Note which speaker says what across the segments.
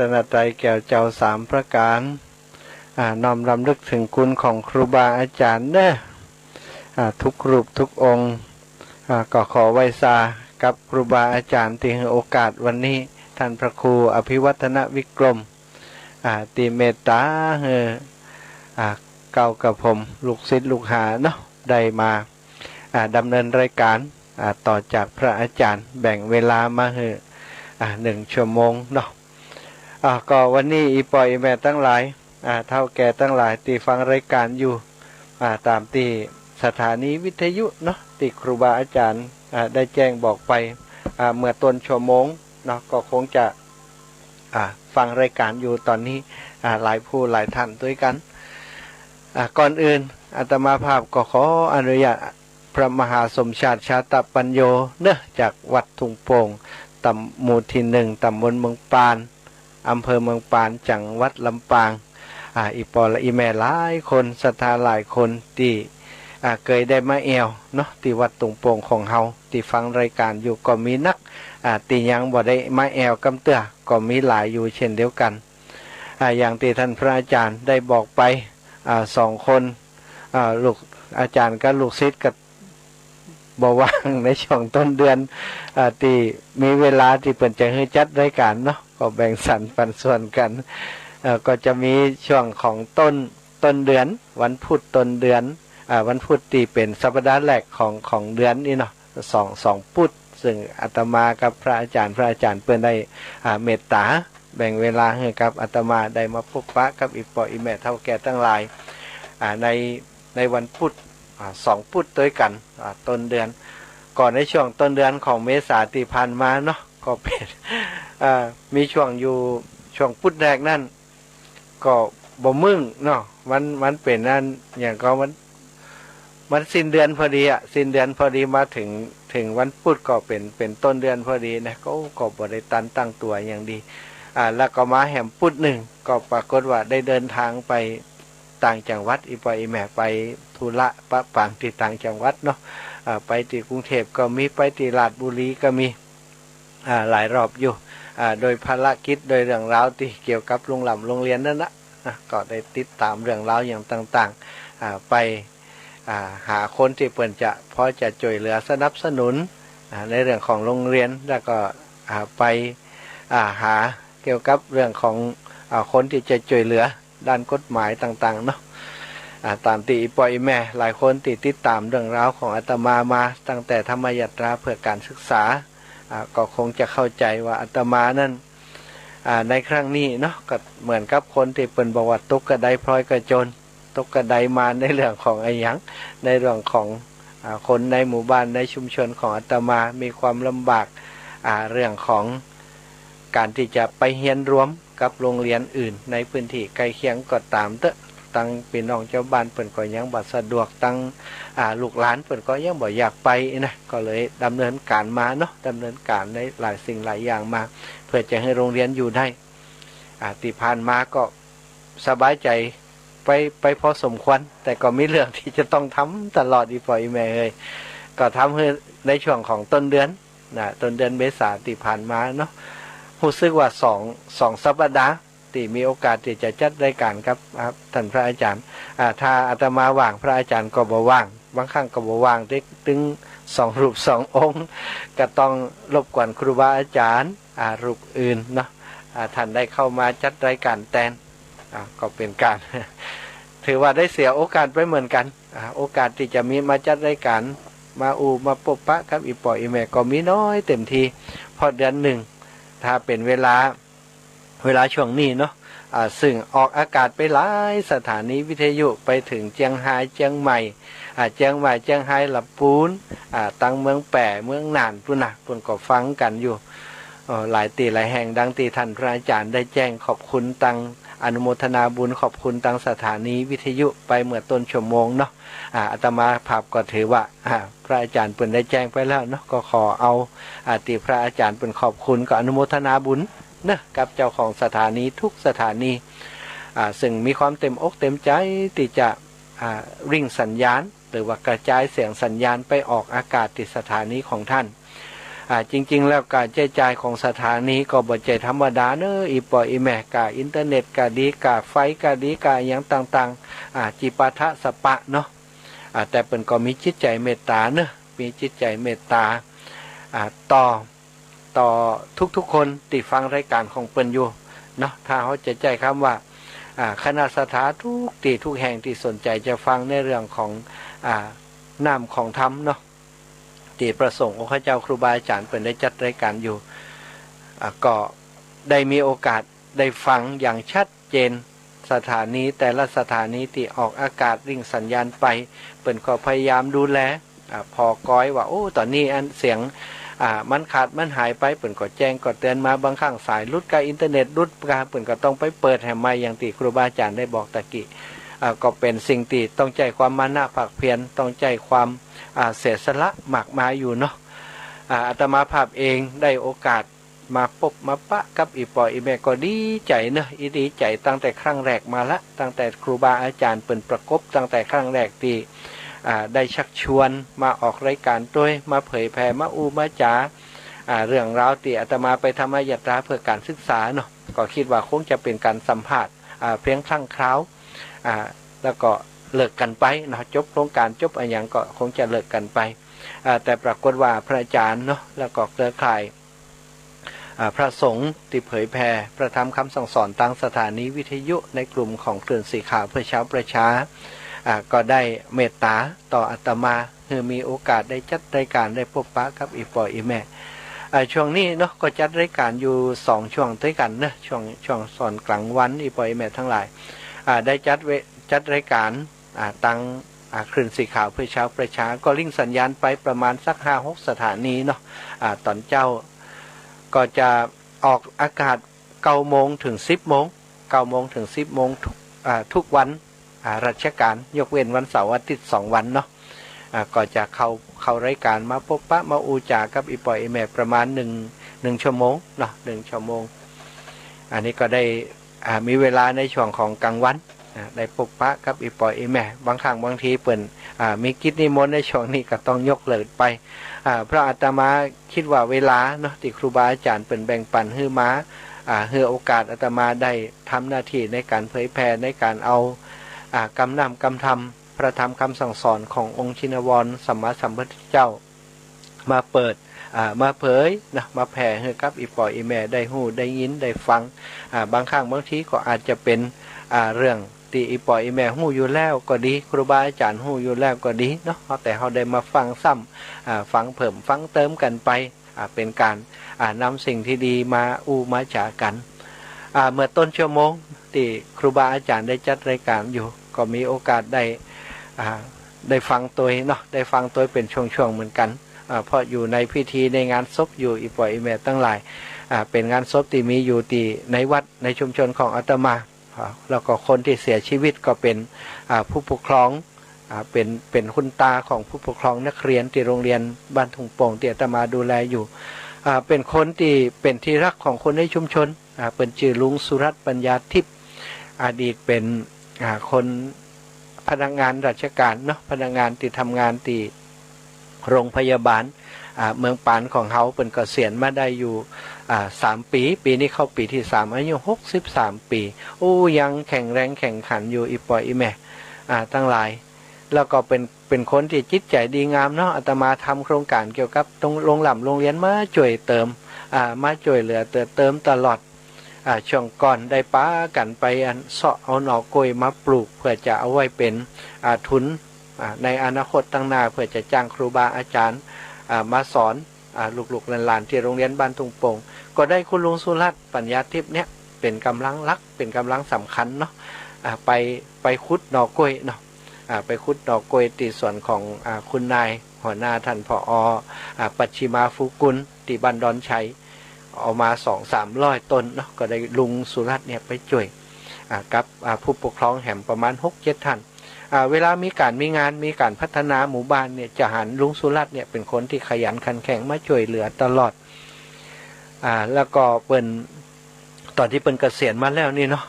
Speaker 1: ตนตรัยแก่เจ้าสามประการน้อมรำลึกถึงคุณของครูบาอาจารย์เด้อทุกรูปทุกองค์ก็ขอไว้ซากับครูบาอาจารย์ที่ให้โอกาสวันนี้ท่านพระครูอภิวัฒนวิกรมตีเมตตาเก่ากับผมลูกศิษย์ลูกหาเนาะได้มาดำเนินรายการต่อจากพระอาจารย์แบ่งเวลามาให้1 ชั่วโมงเนาะก็วันนี้อีปอยอีแม่ตั้งหลายเท่าแก่ตั้งหลายที่ฟังรายการอยู่ตามที่สถานีวิทยุเนาะที่ครูบาอาจารย์ได้แจ้งบอกไปเมื่อต้นชั่วโมงเนาะก็คงจะฟังรายการอยู่ตอนนี้หลายผู้หลายท่านด้วยกันก่อนอื่นอาตมาภาพก็ขออนุญาตพระมหาสมชาติชาตปัญโยเนื่องจากวัดทุ่งโป่งตำหมู่ที่1ตำบลเมืองปานอำเภอเมืองปานจังหวัดลำปางอีปอและอีแม่หลายคนศรัทธาหลายคนที่เคยได้มาแอวเนาะที่วัดทุ่งโป่งของเฮาที่ฟังรายการอยู่ก็มีนักที่ยังบ่ได้มาแอวกำเตื้อก็มีหลายอยู่เช่นเดียวกันอย่างที่ท่านพระอาจารย์ได้บอกไป2 คนลูกอาจารย์กับลูกศิษย์กับบ่ว่างในช่วงต้นเดือนที่มีเวลาที่เปิ่นจะให้จัดรายการเนาะก็แบ่งสรรปันส่วนกันก็จะมีช่วงของต้นเดือนวันพุธต้นเดือนวันพุธที่เป็นสัปดาห์แรกของเดือนนี่เนาะสองพุธซึ่งอาตมากับพระอาจารย์เปิ้นได้เมตตาแบ่งเวลาให้กับอาตมาได้มาพบปะกับอีปออีแม่เฒ่าแก่ทั้งหลายในวันพุธ2 พุธด้วยกันต้นเดือนก่อนในช่วงต้นเดือนของเมษาที่ผ่านมาเนาะก็เป็นมีช่วงอยู่ช่วงพุธแรกนั่นก็บ่มึงเนาะมันเป็นนั่นอย่างก็มันสิ้นเดือนพอดีสิ้นเดือนพอดีมาถึงวันพุธก็เป็นต้นเดือนพอดีนะก็บ่ได้ตั้งตัวอย่างดีแล้วก็มาแหมพุธหนึ่งก็ปรากฏว่าได้เดินทางไปต่างจังหวัดอีปอยแม่ไปธุระปะปังที่ต่างจังหวัดเนาะไปที่กรุงเทพก็มีไปที่ราชบุรีก็มีหลายรอบอยู่โดยภารกิจโดยเรื่องราวที่เกี่ยวกับโรงเรียนนั่นนะก็ได้ติดตามเรื่องราวอย่างต่างๆไปหาคนที่เปิ่นจะพอจะช่วยเหลือสนับสนุนในเรื่องของโรงเรียนแล้วก็ไปหาเกี่ยวกับเรื่องของคนที่จะช่วยเหลือด้านกฎหมายต่างๆเนาะตามที่ปอยแม่หลายคนติดตามเรื่องราวของอาตมาตั้งแต่ธรรมยตราเพื่อการศึกษาก็คงจะเข้าใจว่าอาตมานั้นในครั้งนี้เนาะก็เหมือนกับคนที่เป็นบอกว่าตกกระไดพลอยกระโจนตกกระไดมาในเรื่องของไอ้หยังในเรื่องของคนในหมู่บ้านในชุมชนของอาตมามีความลำบากเรื่องของการที่จะไปเรียนรวมกับโรงเรียนอื่นในพื้นที่ใกล้เคียงก็ตามตั้งพี่น้องเจ้าบ้านเปิ่นก็ยังบ่สะดวกตั้งลูกหลานเปิ่นก็ยังบ่อยากไปนะก็เลยดำเนินการมาเนาะดำเนินการในหลายสิ่งหลายอย่างมาเพื่อจะให้โรงเรียนอยู่ได้ที่ผ่านมาก็สบายใจไปพอสมควรแต่ก็มีเรื่องที่จะต้องทำตลอดอีปอยแม่เอ้ยก็ทำให้ในช่วงของต้นเดือนต้นเดือนเมษาที่ผ่านมาเนาะรู้สึกว่า2 สัปดาห์ที่มีโอกาสที่จะจัดรายการครับท่านพระอาจารย์ถ้าอาตมาว่างพระอาจารย์ก็บ่ว่างบางครั้งก็บ่ว่างถึง2 รูป 2 องค์ก็ต้องรบกวนครูบาอาจารย์รูปอื่นเนาะท่านได้เข้ามาจัดรายการแทนก็เป็นการ ถือว่าได้เสียโอกาสไปเหมือนกันโอกาสที่จะมีมาจัดรายการมาพบปะครับอีปออีแม่ก็มีน้อยเต็มทีพอเดือนหนึ่งถ้าเป็นเวลาช่วงนี้เนาะซึ่งออกอากาศไปหลายสถานีวิทยุไปถึงเจียงไฮ้เจียงใหม่เจียงไฮ้ลำพูนตั้งเมืองแป่เมืองน่านปุ่นก็ฟังกันอยู่หลายตีหลายแห่งดังที่ท่านพระอาจารย์ได้แจ้งขอบคุณตังอนุโมทนาบุญขอบคุณตังสถานีวิทยุไปเมื่อต้นชั่วโมงเนาะอาตมาภาพก็ถือว่าพระอาจารย์เปิ่นได้แจ้งไปแล้วเนาะก็ขอเอาที่พระอาจารย์เปิ่นขอบคุณก็อนุโมทนาบุญนะกับเจ้าของสถานีทุกสถานีซึ่งมีความเต็มอกเต็มใจที่จะริ่งสัญญาณหรือว่ากระจายเสียงสัญญาณไปออกอากาศที่สถานีของท่าน จริงๆแล้วการใช้จ่ายของสถานีก็บ่ใจธรรมดาเนอะอีปออีแม่กะอินเทอร์เน็ตกะดีกะไฟกะดีกะอย่างต่างๆจิปาถะสปะเนาะแต่เปิ้นก็มีจิตใจเมตตาเนอะมีจิตใจเมตตาต่อทุกๆคนที่ฟังรายการของเปิ้นอยู่เนาะถ้าเขาจะใจคำว่าคณะสถาทุกที่ทุกแห่งที่สนใจจะฟังในเรื่องของน้ำของธรรมเนาะที่ประสงค์องค์พระเจ้าครูบาอาจารย์เปิดได้จัดรายการอยู่ก็ได้มีโอกาสได้ฟังอย่างชัดเจนสถานีแต่ละสถานีที่ออกอากาศริ่งสัญญาณไปเปิดก็พยายามดูแลพอก้อยว่าโอ้ตอนนี้อันเสียงมันขาดมันหายไปเปิดก็แจ้งก็เตือนมาบางครั้งสายรุดกับอินเทอร์เน็ตรุดกาเปิดก็ต้องไปเปิดแห่งใหม่อย่างที่ครูบาอาจารย์ได้บอกตะกี้ก็เป็นสิ่งที่ต้องใจความมานะภาคเพียรต้องใจความเสียสละหมากมาอยู่เนาะอาตมาภาพเองได้โอกาสมาพบมาปะกับอีปออีแม่ก็ดีใจเนาะดีใจตั้งแต่ครั้งแรกมาละตั้งแต่ครูบาอาจารย์เป็นประกบตั้งแต่ครั้งแรกที่ได้ชักชวนมาออกรายการด้วยมาเผยแผ่มามาจาเรื่องราวที่อาตมาไปทำยาตราเพื่อการศึกษาเนาะก็คิดว่าคงจะเป็นการสัมภาษณ์เพียงครั้งคราวแล้วก็เลิกกันไปเนาะจบโครงการจบอะไรอย่างก็คงจะเลิกกันไปแต่ปรากฏว่าพระอาจารย์เนาะแล้วก็เครือข่ายพระสงฆ์ที่เผยแผ่พระธรรมคำสั่งสอนตั้งสถานีวิทยุในกลุ่มของคลื่นสีขาวเพื่อชาวประชาก็ได้เมตตาต่ออาตมาคือมีโอกาสได้จัดรายการได้พบปะกับอีปออีแม่ช่วงนี้เนาะก็จัดรายการอยู่2ช่วงด้วยกันเนาะช่วงสอนกลางวันอีปออีแม่ทั้งหลายได้จัดรายการตั้งคลื่นสีขาวเพื่อชาวประชาก็ลิงก์สัญญาณไปประมาณสัก 5-6 สถานีเนาะตอนเจ้าก็จะออกอากาศ9 โมงถึง 10 โมง9 โมงถึง 10 โมงทุกวันราชการยกเว้นวันเสาร์อาทิตย์2 วันเนาะก็จะเข้ารายการมาพบปะมาอูจากับอีปอยอีแม่ประมาณ1 ชั่วโมงเนาะ1 ชั่วโมงอันนี้ก็ได้มีเวลาในช่วงของกลางวันได้พบปะกับอีปอยอีแม่บางครั้งบางทีเปิ่นมีกิจนิมนต์ในช่วงนี้ก็ต้องยกเลิกไปเพราะอาตมาคิดว่าเวลาเนาะที่ครูบาอาจารย์เป็นแบ่งปันให้มาให้โอกาสอาตมาได้ทำหน้าที่ในการเผยแผ่ในการเอากำนำกำทำพระธรรมคำสั่งสอนขององค์ชินวรสัมมาสัมพุทธเจ้ามาเปิดมาเผยนะมาแผ่ให้กับอีปอยอีแม่ได้หูได้ยินได้ฟังบางครั้งบางทีก็อาจจะเป็นเรื่องที่อีปอยอีแม่หูอยู่แล้วก็ดีครูบาอาจารย์หูอยู่แล้วก็ดีเนาะแต่เขาได้มาฟังซ้ำฟังเพิ่มฟังเติมกันไปเป็นการนำสิ่งที่ดีมามาจากันเมื่อต้นชั่วโมงที่ครูบาอาจารย์ได้จัดรายการอยู่ก็มีโอกาสได้ฟังตัวเนาะได้ฟังตัวเป็นช่วงๆเหมือนกันเพราะอยู่ในพิธีในงานศพอยู่อีปอยอีแม่ตั้งหลายเป็นงานศพที่มีอยู่ที่ในวัดในชุมชนของอาตมาแล้วก็คนที่เสียชีวิตก็เป็นผู้ปกครองเป็นคุณตาของผู้ปกครองนักเรียนที่โรงเรียนบ้านทุ่งโป่งที่อาตมาดูแลอยู่เป็นคนที่เป็นที่รักของคนในชุมชนเป็นชื่อลุงสุรัตน์ปัญญาทิพย์อดีตเป็นคนพนักงานราชการเนาะพนักงานที่ทำงานที่โรงพยาบาลเมืองปานของเขาเป็นเกษียณมาได้อยู่3 ปีนี้เข้าปีที่3อายุ63 ปียังแข็งแรงแข็งขันอยู่อีปอยอีแม่ตั้งหลายแล้วก็เป็นคนที่จิตใจดีงามเนาะอาตมาทำโครงการเกี่ยวกับตรงโรงเรียนมาช่วยเติมมาช่วยเหลือเติมตลอดช่วงก่อนได้ป้ากันไปเสาะเอาหน่อกล้วยมาปลูกเพื่อจะเอาไว้เป็นทุนในอนาคตตั้งหน้าเพื่อจะจ้างครูบาอาจารย์มาสอนลูกๆหลานๆที่โรงเรียนบ้านทุ่งโป่งก็ได้คุณลุงสุรัตน์ปัญญาทิพย์เนี่ยเป็นกำลังหลักเป็นกำลังสำคัญเนาะไปขุดหน่อกล้วยเนาะไปขุดหน่อกล้วยที่ส่วนของคุณนายหัวหน้าท่านผอ.ปัชชิมาฟูกุลที่บ้านดอนชัยเอามา 200-300 ต้นเนาะก็ได้ลุงสุรัตน์เนี่ยไปช่วยกับผู้ปกครองแห่งประมาณ 6-7 ท่านเวลามีงานมีการพัฒนาหมู่บ้านเนี่ยจะหันลุงสุรัตน์เนี่ยเป็นคนที่ขยันขันแข็งมาช่วยเหลือตลอดแล้วก็เป็นตอนที่เป็นเกษียณมาแล้วนี่เนาะ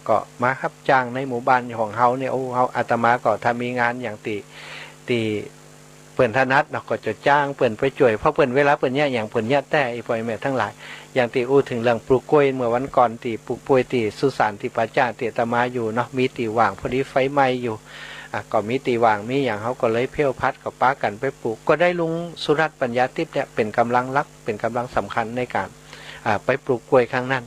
Speaker 1: ก็มารับจ้างในหมู่บ้านของเขาเนี่ยเขาอาตมาก็ถ้ามีงานอย่างตี เปิ่นถนัดเนาะก็จะจ้างเปิ่นไปช่วยเพราะเปิ่นเวลาเปิ่นเนี่ยอย่างเปิ่นเนี่ยแต่อีปอยแม่ทั้งหลายอย่างที่อู้ถึงเรื่องปลูกกล้วยเมื่อวันก่อนที่ปลูกกล้วยที่สุสานที่ป่าจ้าที่อาตมาอยู่เนาะมีตีว่างพอดีไฟไหม้อยู่ก็มีตีว่างมีอย่างเขาก็เลยเพี้ยวพัดกับป้ากันไปปลูกก็ได้ลุงสุรัตน์ปัญญาทิพย์เนี่ยเป็นกำลังหลักเป็นกำลังสำคัญในการไปปลูกกล้วยครั้งนั้น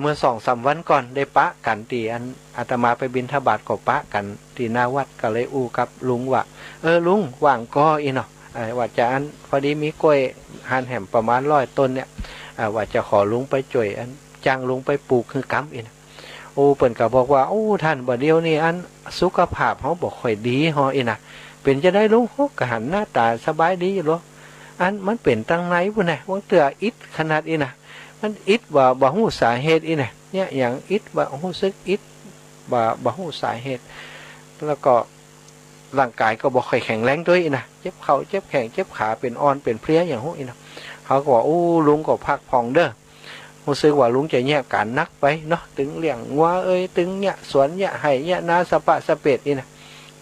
Speaker 1: เมื่อ2-3 วันก่อนได้ปะกันตีอันอาตมาไปบิณฑบาตก็ปะกันตีหน้าวัดก็เลยอู้กับลุงว่าลุงว่างก็อีเนาะว่าจะอันพอดีมีกล้วยหันแหมประมาณ100 ต้นเนี่ยว่าจะขอลุงไปช่วยอันจ้างลุงไปปลูกคือกำอีนะโอ้เปิ่นก็บอกว่าโอ้ท่านบ่เดียวนี่อันสุขภาพเขาบอกค่อยดีฮออีนะเป็นจะได้ลุงก็หันหน้าตาสบายดีอยู่หรออันมันเป็นตั้งไหนพุ่นน่ะวังเตืออิดขนาดอีนะมันอิดว่าบ่ฮู้สาเหตุอีนะเนี่ยอย่างอิดว่าฮู้สึกอิดบ่ฮู้สาเหตุแล้วก็ร่างกายก็บ่ค่อยแข็งแรงด้วยอีนะเจ็บเข่าเจ็บแข้งเจ็บขาเป็นอ่อนเป็นเพลียอย่างฮู้อีนะเขาก็ว่าโอ้ลุงก็พักผ่อนเด้อรู้สึกว่าลุงจะแยกการนักไปเนาะถึงเลี้ยงวัวถึงเนี่ยสวนเนี่ยไห่เนี่ยนาสปะสเปดอีนะ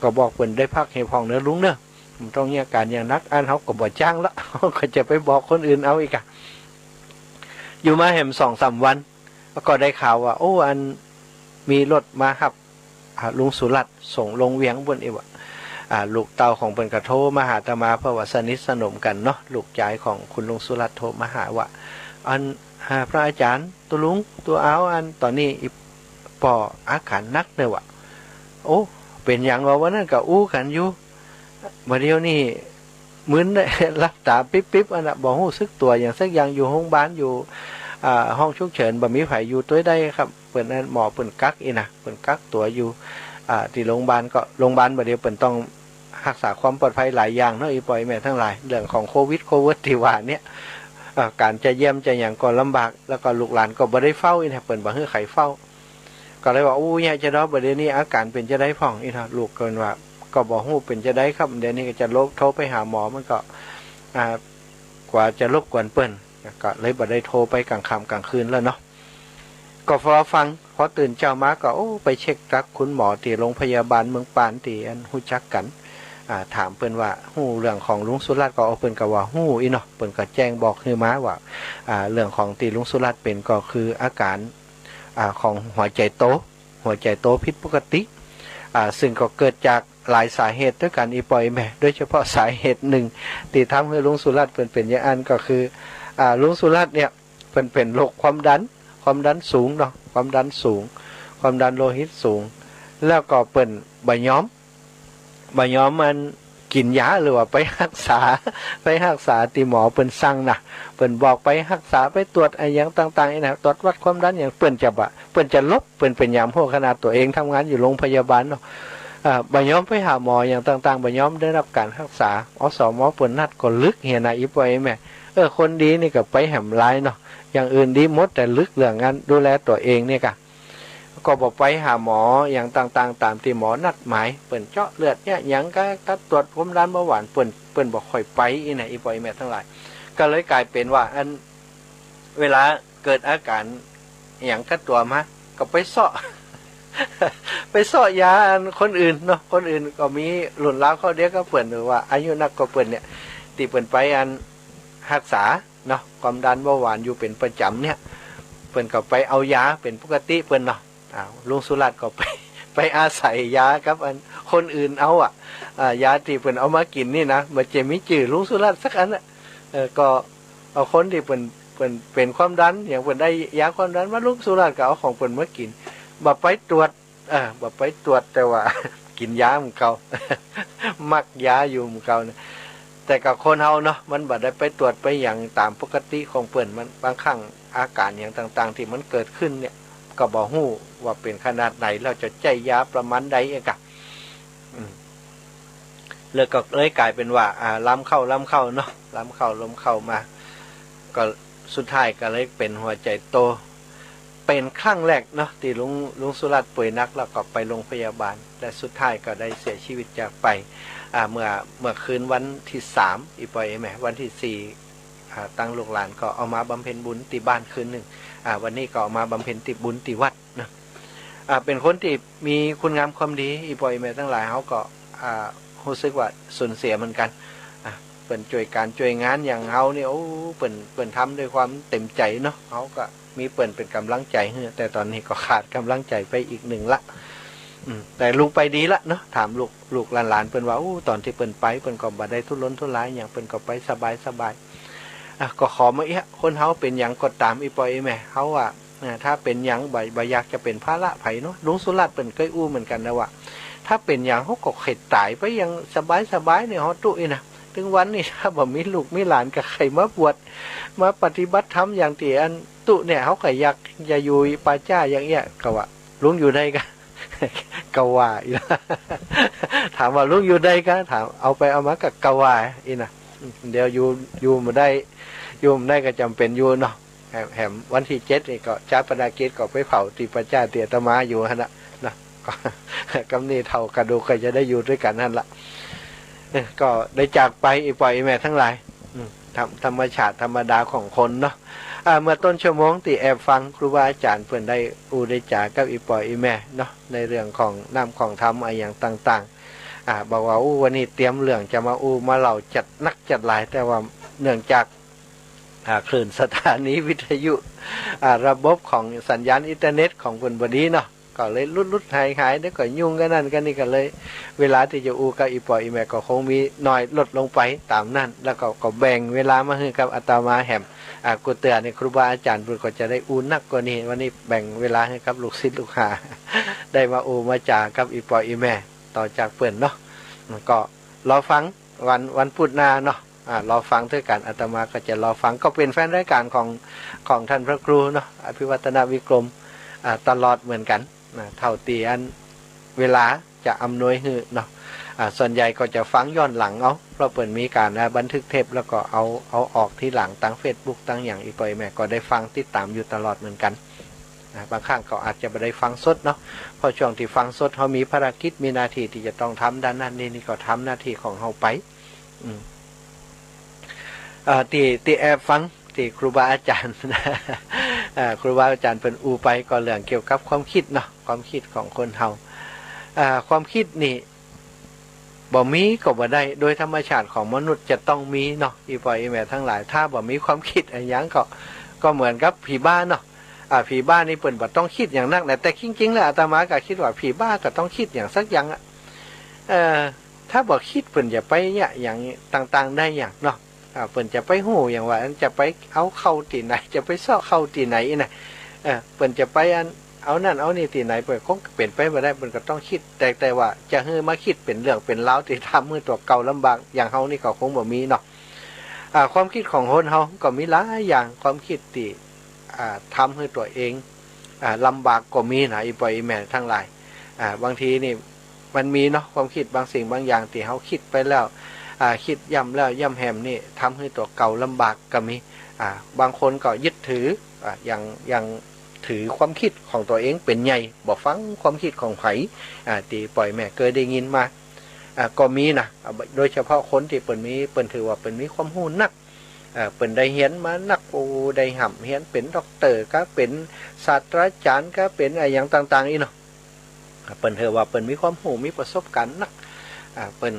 Speaker 1: ก็บอกเพิ่นได้พักให้ผ่อนเด้อลุงเด้อมันต้องแยกการอย่างนักอันเขาก็บ่จ้างละก็จะไปบอกคนอื่นเอาอีกอยู่มาแหม2-3 วันก็ได้ข่าวว่าโอ้อันมีรถมาครับลุงสุรัตน์ส่งลงเวียงบนอีกว่าลูกเต่าของเปิ้นกระโทรมาหาอาตมาเพราะว่าสนิทสนมกันเนาะลูกชายของคุณลุงสุรัตน์โทรมาหาว่าอันพระอาจารย์ตัวลุงตัวเอาอันตอนนี้ปออาการนักเนอะวะโอ้เป็นอย่างว่าวันนั้นก็อู้กันอยู่มาเดียวนี่มึนได้รับตาปิ๊บอันน่ะบ่ฮู้สึกตัวอย่างสักอย่างอยู่ห้องบ้านอยู่ห้องฉุกเฉินบ่มีไผอยู่ตัวได้ครับเปิ้นนั้นหมอเปิ้นกักอีนะเปิ้นกักตัวอยู่ที่โรงพยาบาลก็โรงพยาบาลบ่เดียวเปิ้นต้องรักษาความปลอดภัยหลายอย่างเนาะอีปอยแม่ทั้งหลายเรื่องของโควิดที่ว่าเนี่ยการจะเยี่ยมจะอย่างก็ลำบากแล้วก็ลูกหลานก็บ่ได้เฝ้าอีนะเปิ้นบ่ให้ใครเฝ้าก็เลยว่าอู้ยายจะดอกบ่เดี๋ยวนี้อาการเป็นจะได้พ่องอีนะลูกเกินว่าก็บ่ฮู้เป็นจะได้ครับเดี๋ยวนี้ก็จะโทรไปหาหมอมันก็กว่าจะรบกวนเปิ้นก็เลยบ่ได้โทรไปกลางค่ำกลางคืนแล้วเนาะก็ฟังพอตื่นเช้ามาก็โอ้ไปเช็คกับคุณหมอที่โรงพยาบาลเมืองปานที่อันฮู้จักกันถามเปิ้นว่าฮู้เรื่องของลุงสุรัตน์ก็เอาเปิ้นก็ว่าฮู้อีเนาะเปิ้นก็แจ้งบอกคือมาว่าเรื่องของที่ลุงสุรัตน์เป็นก็คืออาการของหัวใจโตผิดปกติซึ่งก็เกิดจากหลายสาเหตุด้วยกันอีปอยแม่โดยเฉพาะสาเหตุหนึ่งที่ทำให้ลุงสุรัตน์เป็นอย่างนั้นก็คือลุงสุรัตน์เนี่ยเป็นโรคความดันสูงเนาะความดันโลหิตสูงแล้วก็เป็นบ่ยอมมันกินยาหรือว่าไปรักษาที่หมอเปิ้นสั่งนะเปิ้นบอกไปรักษาไปตรวจอะไรอย่างต่างๆนี่นะตรวจวัดความดันอย่างเปิ้นจะลบเปิ้นเป็นยามโหขนาดตัวเองทำงานอยู่โรงพยาบาลเนาะบ่ยอมไปหาหมออย่างต่างๆบ่ยอมได้รับการรักษาอสมเปิ้นนัดก็ลึกเหียนะอีปอยแม่คนดีนี่ก็ไปแหมหลายเนาะอย่างอื่นดีหมดแต่ลึกเรื่องงานดูแลตัวเองเนี่ยก็บอกไปหาหมออย่างต่างๆตามที่หมอนัดหมายเปิ้นเจาะเลือดเนี่ยอย่างก็ตรวจความดันเบาหวานเปิ้นบอกค่อยไปอีน่ะอีปอยแม่ทั้งหลายก็เลยกลายเป็นว่าอันเวลาเกิดอาการอย่างกัดตัวมาก็ไปเสาะยาคนอื่นเนาะคนอื่นก็มีหลุนล้าวเขาเดียวก็เปิ้นหรือว่าอายุนักก็เปิ้นเนี่ยที่เปิ้นไปรักษาเนาะความดันเบาหวานอยู่เป็นประจำเนี่ยเปิ้นก็ไปเอายาเป็นปกติเปิ้นเนาะลุงสุรัตน์ก็ไปอาศัยยาครับคนอื่นเอายาที่เปิ้นเอามากินนี่นะมันจะมีจื่อลุงสุรัตน์สักอันก็เอาคนที่เป็นความดันอย่างเปิ้นได้ยาความดันมาลุงสุรัตน์ก็เอาของเปิ้นมากินบ่ไปตรวจแต่ว่ากินยาของเขามักยาอยู่ของเขาเนี่ยแต่กับคนเฮาเนาะมันบ่ได้ไปตรวจไปอย่างตามปกติของเปิ้นมันบางครั้งอาการอย่างต่างๆที่มันเกิดขึ้นเนี่ยก็บ่ฮู้ว่าเป็นขนาดไหนเราจะใจยาประมาณใดเองกะเลยก็เลยกลายเป็นว่าล้ำเข้าเนาะล้มเข้ามาก็สุดท้ายก็เลยเป็นหัวใจโตเป็นครั้งแรกเนาะที่ลุงสุรัตน์ป่วยหนักแล้วก็ไปโรงพยาบาลและสุดท้ายก็ได้เสียชีวิตจากไปเมื่อคืนวันที่3อีปอยแม่วันที่4ตั้งลูกหลานก็เอามาบำเพ็ญบุญที่บ้านคืนนึงวันนี้ก็เอามาบำเพ็ญติบุญที่วัดนะเป็นคนที่มีคุณงามความดีอีปอยแม่ทั้งหลายเขาก็ รู้สึกว่าสูญเสียเหมือนกันเปิ่นช่วยการช่วยงานอย่างเฮาเนี่ยโอ้เปิ่นทำด้วยความเต็มใจเนาะเฮาก็มีเปิ่นเป็นกำลังใจให้แต่ตอนนี้ก็ขาดกำลังใจไปอีกหนึ่งละแต่ลูกไปดีละเนาะถามลูกหลานเปิ่นว่าตอนที่เปิ่นไปเปิ่นก็บ่ได้ทุรนทุรายอย่างเปิ่นก็ไปสบายก็ขอมาคนเฮาเป็นอย่างก็ตามอีปอยแม่เฮาว่าถ้าเป็นอย่างบ่อยากจะเป็นภาระไผเนาะลุงสุรัตน์เปิ่นเคยอู้เหมือนกันนะว่าถ้าเป็นอย่างเฮาก็เข็ดตายไปอย่างสบายเนี่ยเฮาตุอีนะถึงวันนี้ถ้าบ่มีลูกมีหลานกับใครมาบวชมาปฏิบัติธรรมอย่างที่อันตุเนี่ยเขาก็อยากจะอยู่ป่าจ้าอย่างเงี้ยก็ว่าลุงอยู่ได้กันกว่าอีนะถามว่าลุงอยู่ได้กันถามเอาไปเอามากับกว่าอีนะเดี๋ยวอยู่มาได้อยู่มาได้ก็จำเป็นอยู่เนาะแหมวันที่7นี่ก็ชาปนกิจก็ไปเผาที่ป่าจ้าเตียตมาอยู่ฮะนะกำนี้เท่ากระดูกก็จะได้อยู่ด้วยกันนั่นละก็ได้จากไปอีปล่อยแม่ทั้งหลายธรรมชาติธรรมดาของคนเนาะเมื่อต้นชั่วโมงที่แอบฟังครูบาอาจารย์เพื่อนได้ได้จากกับอีปล่อยอีแม่เนาะในเรื่องของน้ำของธรรมอะไรอย่างต่างๆบอกว่าวันนี้เตรียมเรื่องจะมามาเล่าจัดนักจัดหลายแต่ว่าเนื่องจากคลื่นสถานีวิทยุระบบของสัญญาณอินเทอร์เน็ตของคนบดีเนาะก็เลยลุดหายแล้วก็ยุ่งกันนั่นกันนี่กันเลยเวลาที่จะกับอีปอยอีแม่ก็คงมีน้อยลดลงไปตามนั่นแล้วก็แบ่งเวลามาให้กับอาตมาแหมกุเตือในครูบาอาจารย์เพื่อก็จะได้นักกว่านี้วันนี้แบ่งเวลาให้กับลูกศิษย์ลูกหาได้มามาจากับอีปอยอีแม่ต่อจากเปิ่นเนาะก็รอฟังวันพุธหน้าเนาะรอฟังด้วยกันอาตมาก็จะรอฟังก็เป็นแฟนรายการของท่านพระครูเนาะอภิวัตนวิกรมตลอดเหมือนกันเท่าตีอันเวลาจะอำนวยให้เนาะส่วนใหญ่ก็จะฟังย้อนหลังเอาเพราะเปิดมีการบันทึกเทปแล้วก็เอาออกที่หลังตั้ง Facebook ตั้งอย่างอีปอยแม่ก็ได้ฟังติดตามอยู่ตลอดเหมือนกันบางครั้งก็อาจจะไม่ได้ฟังสดเนาะเพราะช่วงที่ฟังสดเขามีภารกิจมีหน้าที่ที่จะต้องทำด้านนั้นนี่ก็ทำหน้าที่ของเขาไปที่แอบฟังที่ครูบาอาจารย์ครูบาอาจารย์เป็นไปก็เรื่องเกี่ยวกับความคิดเนาะความคิดของคนเฮาความคิดนี่บ่มีก็บ่ได้โดยธรรมชาติของมนุษย์จะต้องมีเนาะอีปอยอีแม่ทั้งหลายถ้าบ่มีความคิดอะไรอย่างก็เหมือนกับผีบ้าเนาะผีบ้านี่เปิ่นบ่ต้องคิดอย่างนักแต่จริงๆแล้วอาตมาก็คิดว่าผีบ้าก็ต้องคิดอย่างสักอย่างถ้าบ่คิดเปิ่นจะไปเนี่ยอย่างต่างๆได้อย่างเนาะเปิ่นจะไปหูอย่างว่าจะไปเอาเข้าที่ไหนจะไปซ่อเข้าที่ไหนนะเปิ่นจะไปเอานั่นเอานี่ที่ไหนเปิ่นคงเป็นไปไม่ได้เปิ่นก็ต้องคิดแต่ว่าจะให้มาคิดเป็นเรื่องเป็นราวที่ทำให้ตัวเก่าลำบากอย่างเฮานี่ก็คงบ่มีเนาะความคิดของคนเฮาก็มีหลายอย่างความคิดที่ทำให้ตัวเองลำบากก็มีนะอีปอยอีแม่ทั้งหลายบางทีนี่มันมีเนาะความคิดบางสิ่งบางอย่างที่เฮาคิดไปแล้วคิดย่ำแล้วย่ำแหมนี่ทำให้ตัวเก่าลำบากก็มีบางคนก็ยึดถืออย่างถือความคิดของตัวเองเป็นใหญ่บอกฟังความคิดของไผตีปล่อยแม่เคยได้ยินมาก็มีนะโดยเฉพาะคนที่เปิ่นถือว่าเป็นมีความหูนักเปิ่นได้เฮียนมานักได้ห่ำเฮียนเป็นด็อกเตอร์ก็เป็นศาสตราจารย์ก็เป็นอะไรอย่างต่างๆอีเนาะเปิ่นถือว่าเปิ่นมีความหูมีประสบการณ์นักเปิ่น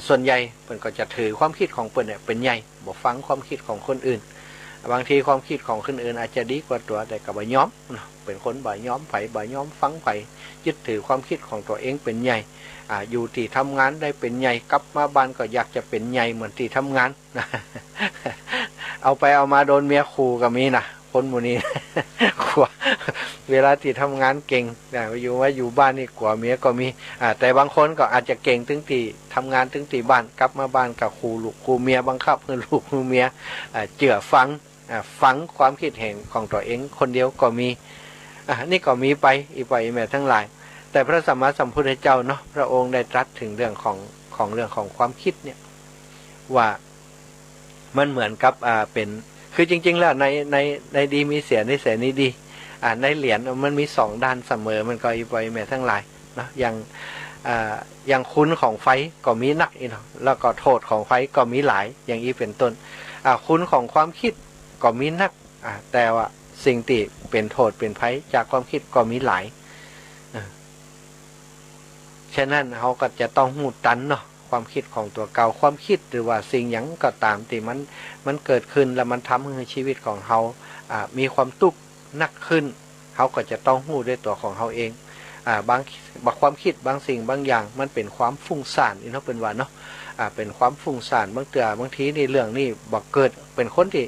Speaker 1: ส่วนใหญ่เปิ่นก็จะถือความคิดของเปิ่นเนี่ยเป็นใหญ่บอกฟังความคิดของคนอื่นบางทีความคิดของคนอื่นอาจจะดีกว่าตัวแต่กับบ่ย้อมเป็นคนบ่ย้อมไผบ่ย้อมฟังไผยึดถือความคิดของตัวเองเป็นใหญ่อยู่ที่ทำงานได้เป็นใหญ่กลับมาบ้านก็อยากจะเป็นใหญ่เหมือนที่ทำงานเอาไปเอามาโดนเมียขู่ก็มีนะคนหมู่นี้กลัวเวลาที่ทำงานเก่งอยู่บ้านนี่กลัวเมียก็มีแต่บางคนก็อาจจะเก่งถึงที่ทำงานถึงที่บ้านกลับมาบ้านกับขู่ลูกขู่เมียบังคับให้ลูกขู่เมียเจื่อฟังความคิดเห็นของตัวเองคนเดียวก็มีนี่ก็มีไปอีไปแม่ทั้งหลายแต่พระสัมมาสัมพุทธเจ้าเนาะพระองค์ได้ตรัสถึงเรื่องของความคิดเนี่ยว่ามันเหมือนกับเป็นคือจริงๆแล้วในดีมีเสียในเสียนี้ดีในเหรียญมันมี2ด้านเสมอมันก็อีไปแม่ทั้งหลายเนาะอย่างคุณของไฟก็มีนักอีเนาะแล้วก็โทษของไฟก็มีหลายอย่างนี้เป็นต้นคุณของความคิดก็มีนักแต่ว่าสิ่งที่เป็นโทษเป็นภัยจากความคิดก็มีหลาย ฉะนั้นเขาก็จะต้องหูตันเนาะความคิดของตัวเก่าความคิดหรือว่าสิ่งหยังก็ตามที่มันเกิดขึ้นแล้วมันทำให้ชีวิตของเขามีความทุกข์นักขึ้นเขาก็จะต้องหู้ด้วยตัวของเขาเองบางความคิดบางสิ่งบางอย่างมันเป็นความฟุ้งซ่านเนาะเป็นว่าเนาะเป็นความฟุ้งซ่านบางทีนี่เรื่องนี้บอกเกิดเป็นคนที่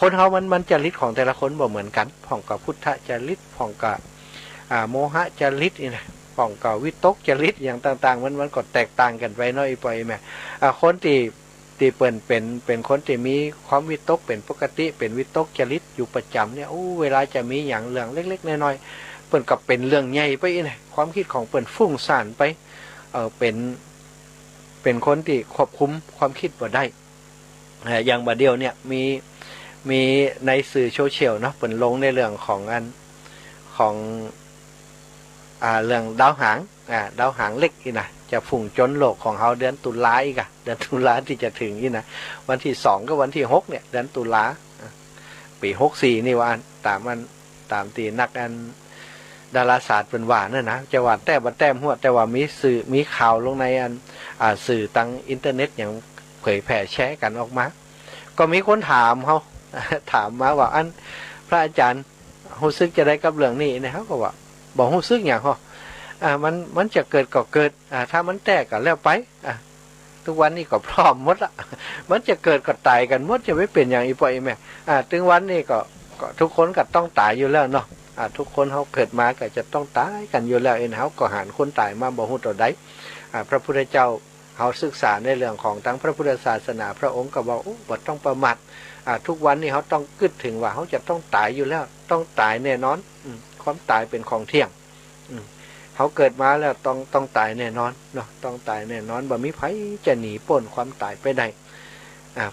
Speaker 1: คนเขามันจริตของแต่ละคนบ่เหมือนกันผ่องกับพุทธจริตผ่องกับโมหะจริตนี่นะผ่องกับวิตกจริตอย่างต่างๆมันก็แตกต่างกันไปเนาะอีปอยแม่คนที่เปิ่นเป็นคนที่มีความวิตกเป็นปกติเป็นวิตกจริตอยู่ประจำเนี่ยเวลาจะมีอย่างเรื่องเล็กๆน้อยๆเปิ่นกับเป็นเรื่องใหญ่ไปนะความคิดของเปิ่นฟุ้งซ่านไปเป็นคนที่ควบคุมความคิดบ่ได้อย่างบาเดียวเนี่ยมีในสื่อโซเชียลเนาะเปิ่นลงในเรื่องของเรื่องดาวหางเล็กอีนะจะฝุ่งจนโลกของเขาเดือนตุลาอีกเดือนตุลาที่จะถึงนี่นะวันที่2กับวันที่6เนี่ยเดือนตุลาปี64นี่ว่าตามตีนักดาราศาสตร์เป็นว่านั่นนะจะว่าแต้มหัวแต่ว่ามีข่าวลงในสื่อตังอินเทอร์เน็ตอย่างเผยแพร่แชร์กันออกมาก็มีคนถามเขาถามมาว่าพระอาจารย์รู้สึกจะได้กับเรื่องนี้นะเขาก็ว่าบอกรู้สึกอย่างเขามันจะเกิดก็เกิดถ้ามันแตกก็แล้วไปทุกวันนี้ก็พร้อมหมดละมันจะเกิดก็ตายกันหมดจะไม่เป็นอย่างอีปอยแม่ถึงวันนี้ก็ทุกคนก็ต้องตายอยู่แล้วเนาะทุกคนเขาเกิดมาก็จะต้องตายกันอยู่แล้วเขาก็หาคนตายมาบ่ฮู้ตัวใดพระพุทธเจ้าเขาศึกษาในเรื่องของทั้งพระพุทธศาสนาพระองค์ก็บอกบ่ต้องประมาททุกวันนี้เขาต้องคิดถึงว่าเขาจะต้องตายอยู่แล้วต้องตายแน่นอนความตายเป็นของเที่ยงเขาเกิดมาแล้วต้องตายแน่นอนเนาะต้องตายแน่นอนบ่มีไผจะหนีพ้นความตายไปได้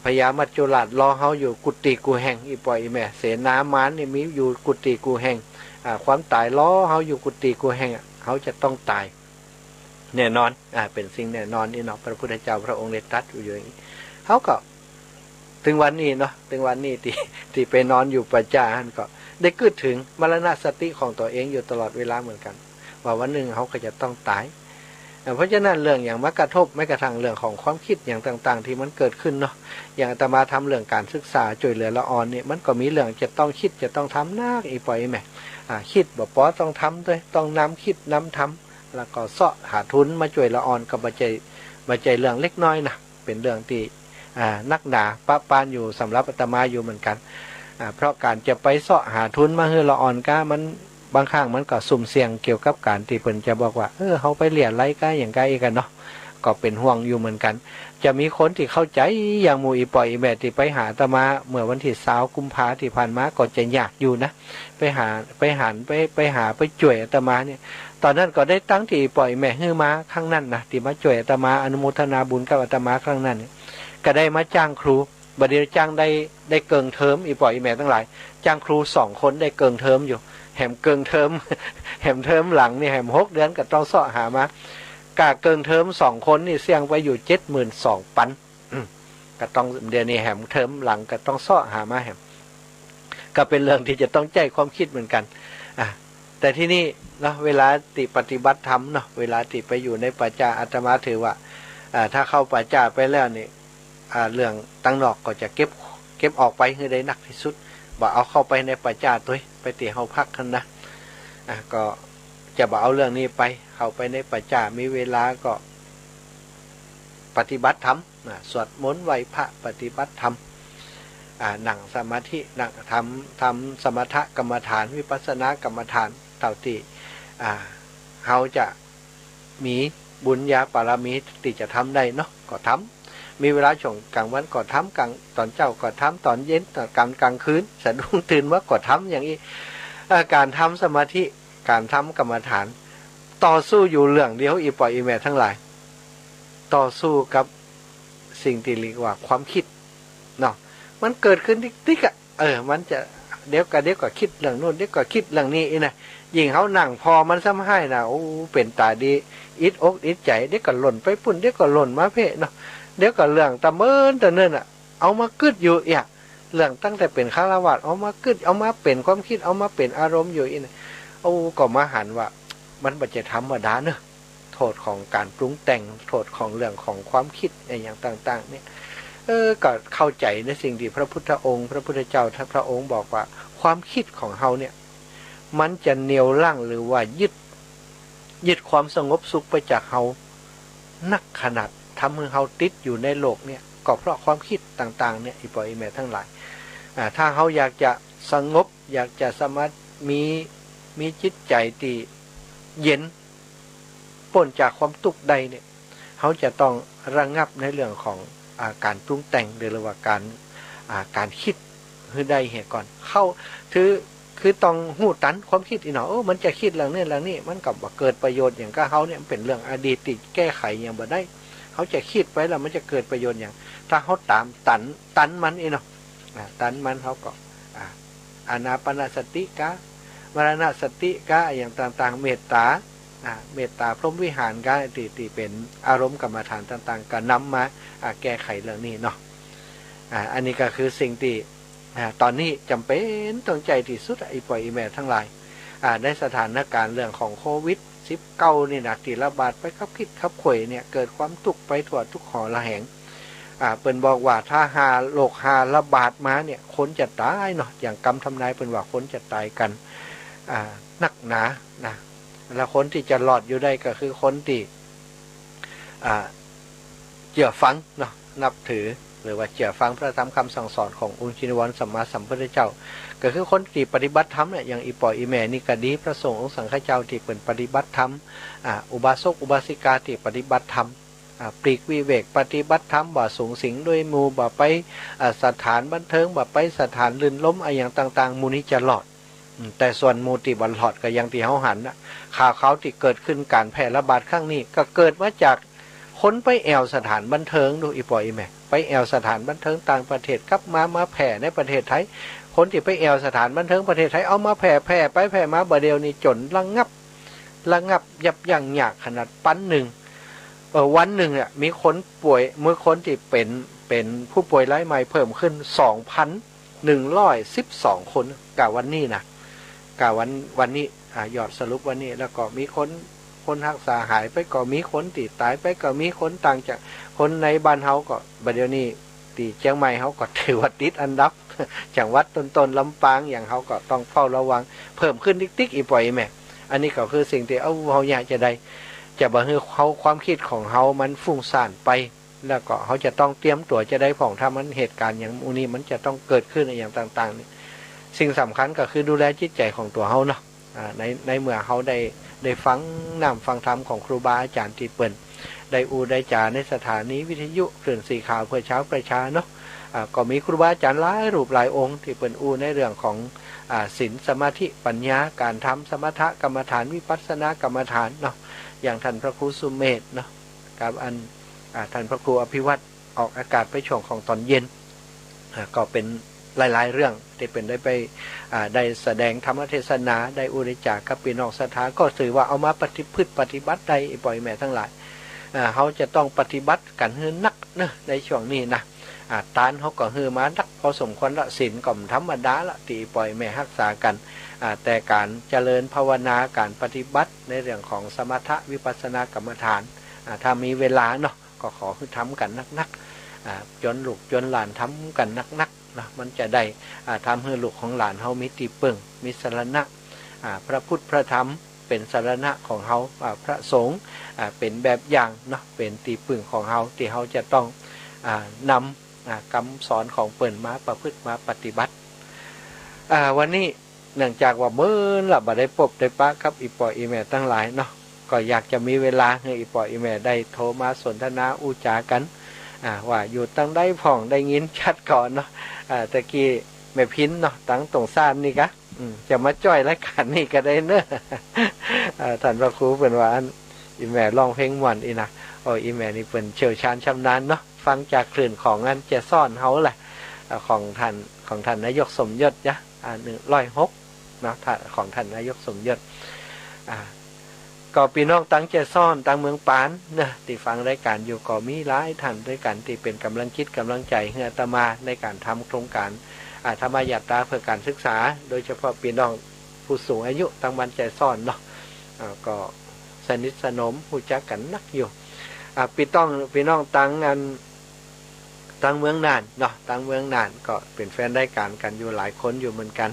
Speaker 1: พญามัจจุราชรอเขาอยู่กุฏิกูแห่งอีปอยอีแม่เสนามารนี่มีอยู่กุฏิกูแห่งความตายล้อเขาอยู่กุฏิกูแห่งเขาจะต้องตายแน่นอนเป็นสิ่งแน่นอนนี่เนาะพระพุทธเจ้าพระองค์ได้ตรัสอยู่อย่างนี้เขาก็ถึงวันนี้เนาะถึงวันนี้ที่ไปนอนอยู่ปัจจาหันก็ได้คิดถึงมรณะสติของตัวเองอยู่ตลอดเวลาเหมือนกันว่าวันหนึ่งเขาก็จะต้องตายเพราะฉะนั้นเรื่องอย่างมากระทบไม่กระทั่งเรื่องของความคิดอย่างต่างๆที่มันเกิดขึ้นเนาะอย่างอาตมาทำเรื่องการศึกษาช่วยเหลือละอ่อนเนี่ยมันก็มีเรื่องจะต้องคิดจะต้องทำหน้าอีปล่อยแม่คิดบอกต้องทำด้วยต้องนำคิดนำทำแล้วก็เสาะหาทุนมาช่วยละอ่อนก็มาใจเรื่องเล็กน้อยนะเป็นเรื่องที่นักหนาปะปานอยู่สำหรับอาตมาอยู่เหมือนกันเพราะการจะไปเสาะหาทุนมาให้ละอ่อนก็มันบางครั้งมันก็สุ่มเสี่ยงเกี่ยวกับการที่เพิ่นจะบอกว่าเขาไปเรียนไรก็อย่างไรกันเนาะก็เป็นห่วงอยู่เหมือนกันจะมีคนที่เข้าใจอย่างหมู่อีปอยอีแม่ที่ไปหาอาตมาเมื่อวันที่20 กุมภาพันธ์ที่ผ่านมาก็จะยากอยู่นะไปหาไปช่วยอาตมาเนี่ยตอนนั้นก็ได้ตั้งที่ปล่อยแม่ฮื้อมาครั้งนั้นนะที่มาช่วยอาตมาอนุโมทนาบุญกับอาตมาครั้งนั้นก็ได้มาจ้างครูบัดนี้จ้างได้เกิงเทอมอีปล่อยอีแม่ทั้งหลายจ้างครู2 คนได้เกิงเทอมอยู่แหมเกิงเทอมเทอมหลังนี่แหม6 เดือนก็ต้องเสาะหามากะเกิงเทอม2 คนนี่เสี่ยงไปอยู่72,000 ปันก็ต้องเดี๋ยวนี้แหมเทอมหลังก็ต้องเสาะหามาแหมก็เป็นเรื่องที่จะต้องใจความคิดเหมือนกันแต่ที่นี่เนาะเวลาติปฏิบัติธรรมเนาะเวลาติไปอยู่ในปัจจาอาตมาถือว่าถ้าเข้าปัจจาไปแล้วนี่เรื่องตั้งนอกก็จะเก็บออกไปให้ได้หนักที่สุดบ่เอาเข้าไปในปัจจาตัวไปตีเฮาพักกันนะก็จะบ่เอาเรื่องนี้ไปเข้าไปในปัจจามีเวลาก็ปฏิบัติธรรมสวดมนต์ไหว้พระปฏิบัติธรรมนั่งสมาธินั่งทำสมถกรรมฐานวิปัสสนากรรมฐานเท่าที่เขาจะมีบุญญาปารมีที่จะทำได้เนาะก็ทำมีเวลาช่วงกลางวันก็ทำกลางตอนเช้าก็ทำตอนเย็นตอนกลางคืนสะดุ้งตื่นว่าก็ทำอย่างนี้การทำสมาธิการทำกรรมฐานต่อสู้อยู่เรื่องเดียวอีปล่อยอีแม่ทั้งหลายต่อสู้กับสิ่งที่เรียกว่าความคิดเนาะมันเกิดขึ้นติ๊กมันจะเดี๋ยวก็คิดเรื่องโน้นเดี๋ยวก็คิดเรื่องนี้นะยิ่งเขานั่งพอมันซ้ำให้นะโอ้เป็นตาดีอิดอกอิดใจเดี๋ยวก็หล่นไปปุ่นเดี๋ยวก็หล่นมาเพ่เนาะเดี๋ยวก็เรื่องตะเมินตะเนินเอามากึดอยู่เรื่องตั้งแต่เป็นฆราวาสเอามากึดเอามาเป็นความคิดเอามาเป็นอารมณ์อยู่โอ้ก็มาหันว่ามันบัจเจธรรมดาเนอะ โทษของการปรุงแต่งโทษของเรื่องของความคิดอย่างต่างๆเนี่ยก็เข้าใจในสิ่งที่พระพุทธองค์พระพุทธเจ้าท่านพระองค์บอกว่าความคิดของเฮาเนี่ยมันจะเหนี่ยวรั้งหรือว่ายึดความสงบสุขไปจากเฮานักขนาดทำให้เฮาติดอยู่ในโลกเนี่ยก็เพราะความคิดต่างๆเนี่ยอีปอยอีแม่ทั้งหลายถ้าเฮาอยากจะสงบอยากจะสามารถมีจิตใจที่เย็นพ้นจากความทุกข์ใดเนี่ยเขาจะต้องระงับในเรื่องของการปรุงแต่งหรือว่าการคิดให้ได้เหตุก่อนเข้าคือต้องหู้ตันความคิดอีเนาะมันจะคิดเรื่องนี้เรื่องนี้มันกับว่าเกิดประโยชน์อย่างก็เขาเนี่ยเป็นเรื่องอดีตที่แก้ไขอย่างบ่ได้เขาจะคิดไว้แล้วมันจะเกิดประโยชน์อย่างถ้าเขาตามตันมันอีเนาะตันมันเขาก็อานาปานสติกะมรณสติกะอย่างต่างๆเมตตาพรหมวิหารกะที่เป็นอารมณ์กรรมฐานต่างๆก็นำมาแก้ไขเรื่องนี้เนาะอันนี้ก็คือสิ่งที่ตอนนี้จำเป็นต้องใจที่สุดอีปอยอีแม่ทั้งหลายในสถานการณ์เรื่องของโควิด-19นี่นะที่ระบาดไปขับคิดขับข่วยเนี่ยเกิดความทุกข์ไปทั่วทุกหอระแหงเปิ้นบอกว่าถ้าโรคระบาดมาเนี่ยคนจะตายเนาะอย่างกรรมทำนายเปิ้นว่าคนจะตายกันนักหนานะแล้วคนที่จะหลอดอยู่ได้ก็คือคนที่เชื่อฟังเนาะนับถือหรือว่าเชื่อฟังพระธรรมคำสั่งสอนขององค์ชินวรสัมมาสัมพุทธเจ้าก็คือคนที่ปฏิบัติธรรมเนี่ยอย่างอีปออีแม่นี่ก็ดีพระสงฆ์องค์สังฆเจ้าที่เป็นปฏิบัติธรรมอุบาสกอุบาสิกาที่ปฏิบัติธรรมปลีกวิเวกปฏิบัติธรรมบ่สูงสิงด้วยมูบ่ไปสถานบันเทิงบ่ไปสถานลื่นล้มอย่างต่างๆมูนี้จะหลอดแต่ส่วนมูติบันหลอดก็ยังที่เขาหันนะข่าวเขาที่เกิดขึ้นการแพร่ระบาดครั้งนี้ก็เกิดมาจากคนไปแอวสถานบันเทิงดูอีปออีแม่ไปแอวสถานบันเทิงต่างประเทศกลับมาแผ่ในประเทศไทยคนที่ไปแอวสถานบันเทิงประเทศไทยเอามาแผ่ไปแผ่มาบ่เดียวนี้จนระงับยับยั้งยากขนาดปั้นหนึ่งวันหนึ่งเนี่ยมีคนป่วยมือคนที่เป็นผู้ป่วยรายใหม่เพิ่มขึ้น 2,112 คนกะวันนี้นะกะวันนี้ยอดสรุปวันนี้แล้วก็มีคนรักษาหายไปก็มีคนติดตายไปก็มีคนต่างจากคนในบ้านเฮาก็บัดเดี๋ยวนี้ที่เชียงใหม่เฮาก็ถือว่าติดอันดับจังหวัดต้นลำปางอย่างเฮาก็ต้องเฝ้าระวังเพิ่มขึ้นติ๊กอีปล่อยแม่อันนี้ก็คือสิ่งที่เฮาอยากจะได้จะบ่ให้เฮาความคิดของเฮามันฟุ้งซ่านไปแล้วก็เฮาจะต้องเตรียมตัวจะได้ผ่องถ้ามันเหตุการณ์อย่างนี้มันจะต้องเกิดขึ้นอย่างต่างๆนี่สิ่งสำคัญก็คือดูแลจิตใจของตัวเฮาเนาะในเมื่อเฮาได้ฟังนำฟังธรรมของครูบาอาจารย์ที่เปิ้นได้จาในสถานีวิทยุคลื่นสีขาวเพื่อเช้าประชาเนาะก็มีครูบาอาจารย์หลายรูปหลายองค์ที่เปิ้นในเรื่องของศีลสมาธิปัญญาการทำสมถกรรมฐานวิปัสสนากรรมฐานเนาะอย่างท่านพระครูสุเมธเนาะกับท่านพระครูอภิวัตรออกอากาศไปช่วงของตอนเย็นก็เป็นหลายๆเรื่องที่เป็นได้ไปได้แสดงธรรมเทศนาได้อุริจากับปีนอกสถานก็ถือว่าเอามาปฏิบัติได้ปล่อยแม่ทั้งหลายเขาจะต้องปฏิบัติกันให้นักเนอะในช่วงนี้นะตานเขาก็ฮือมานักพอสมควรละศีลก็ธรรมดาละตีปล่อยแม่รักษากันแต่การเจริญภาวนาการปฏิบัติในเรื่องของสมถะวิปัสสนากรรมฐานถ้ามีเวลาเนาะก็ขอคือทำกันนักจนลูกจนหลานทำกันนักนะมันจะได้ทำให้ลูกของหลานเฮามีที่พึ่งมีสรณะพระพุทธพระธรรมเป็นสรณะของเฮาพระสงฆ์เป็นแบบอย่างเนาะเป็นที่พึ่งของเฮาที่เฮาจะต้องนำคำสอนของเปิ้นมาประพฤติมาปฏิบัติวันนี้เนื่องจากว่าเมื่อละบ่ได้พบได้ปะกับอีปออีแม่ทั้งหลายเนาะก็อยากจะมีเวลาให้อีปออีแม่ได้โทรมาสนทนาอุจากันว่าอยู่ตั้งได้ผ่องได้ยินชัดก่อนเนาะตะกี้แม่พินเนาะตั้งตรงซ่านนี่กะจะมาจ้อยรายการนี่ก็ได้เนอะท่านพระครูเป็นว่าอีแม่ร้องเพลงม่วนอีนะอีแม่นี่เป็นเชี่ยวชาญชำนาญเนาะฟังจากคลื่นของอันจะซ่อนเฮาแหละของท่านนายกสมยศจ้ะ106เนาะของท่านนายกสมยศก็พี่น้องตั้งใจซ่อนตั้งเมืองปานเนะที่ฟังรายการอยู่ก็มีหลายท่านด้วยกันที่เป็นกำลังคิดกำลังใจให้อาตมาในการทำโครงการธรรมยาตราเพื่อการศึกษาโดยเฉพาะพี่น้องผู้สูงอายุตั้งมันใจซ่อนเนาะก็ สนิทสนมรู้จักกันนักอยู่พี่น้องตั้งเมืองน่านเนาะตั้งเมืองน่านก็เป็นแฟนรายการกันอยู่หลายคนอยู่เหมือนกัน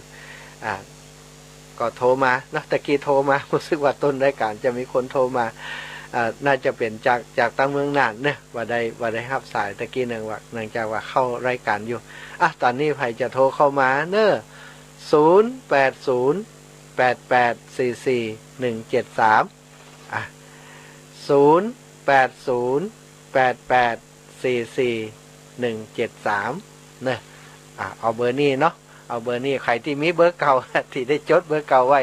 Speaker 1: ก็โทรมาเนาะตะกี้โทรมารู้สึกว่าต้นรายการจะมีคนโทรมาน่าจะเป็นจากตั้งเมืองน่านเนี่ยว่าได้รับสายตะกี้หนึ่งว่าเนื่องจากว่าเข้ารายการอยู่ตอนนี้ใครจะโทรเข้ามาเนอะ08088441730808844173เนี่ยเอาเบอร์นี้เนาะเอาเบอร์นี้ใครที่มีเบอร์เก่าที่ได้จดเบอร์เก่าไว้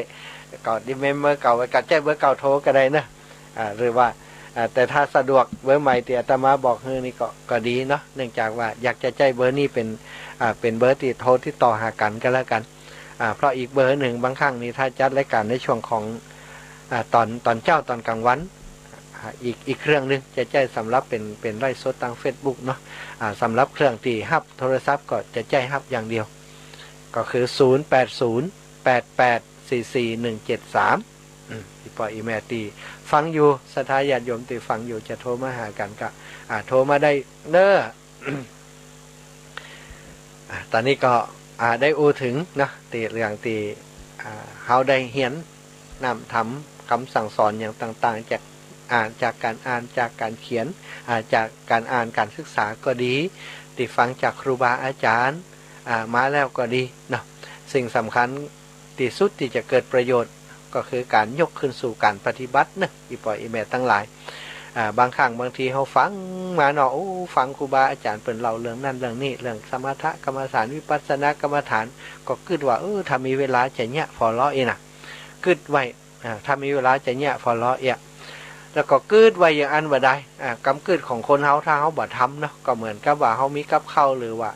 Speaker 1: ก็ดิเมมเบอร์เก่าไว้ก็แจ้งเบอร์เก่าโทรก็ได้นะหรือว่าแต่ถ้าสะดวกเบอร์ใหม่ที่อาตมาบอกนี่ก็ดีเนาะเนื่องจากว่าอยากจะใจเบอร์นี้เป็นเบอร์ที่โทรที่ต่อหากันก็แล้วกันเพราะอีกเบอร์หนึ่งบางครั้งนี่ถ้าจัดรายการในช่วงของตอนเจ้าตอนกลางวันอีกเครื่องนึงจะใจสำหรับเป็นไลฟ์สดทาง Facebook เนาะสำหรับเครื่องที่ฮับโทรศัพท์ก็จะใจฮับอย่างเดียวก็คือ0808844173ที่ปออีเมลตีฟังอยู่สถาญาติโยมตีฟังอยู่จะโทรมาหากันก็โทรมาได้เน้อ ตอนนี้ก็ได้อูถึงนะตีเรื่องตีเขาได้เห็นนำทำคำสั่งสอนอย่างต่างๆจากการอ่านจากการเขียนจากการอ่านการศึกษาก็ดีติฟังจากครูบาอาจารย์มาแล้วก็ดีเนาะสิ่งสำคัญที่สุดที่จะเกิดประโยชน์ก็คือการยกขึ้นสู่การปฏิบัตินะอีปอยอีแม่ทั้งหลายบางครั้งบางทีเขาฟังมาเนาะฟังครูบาอาจารย์เปิ่นเล่าเรื่องนั่นเรื่องนี้เรื่องสมถะกรรมฐานวิปัสสนากรรมฐานก็คิดว่าถ้ามีเวลาจะเนี่ยพอล้อเองนะคิดไว้ถ้ามีเวลาจะเนี่ยพอล้อเองแล้วก็คิดไว้อย่างอันบ่ได้กำคิดของคนเขาถ้าเขาบ่ทำเนาะก็เหมือนกับว่าเขามีกับข้าวหรือว่า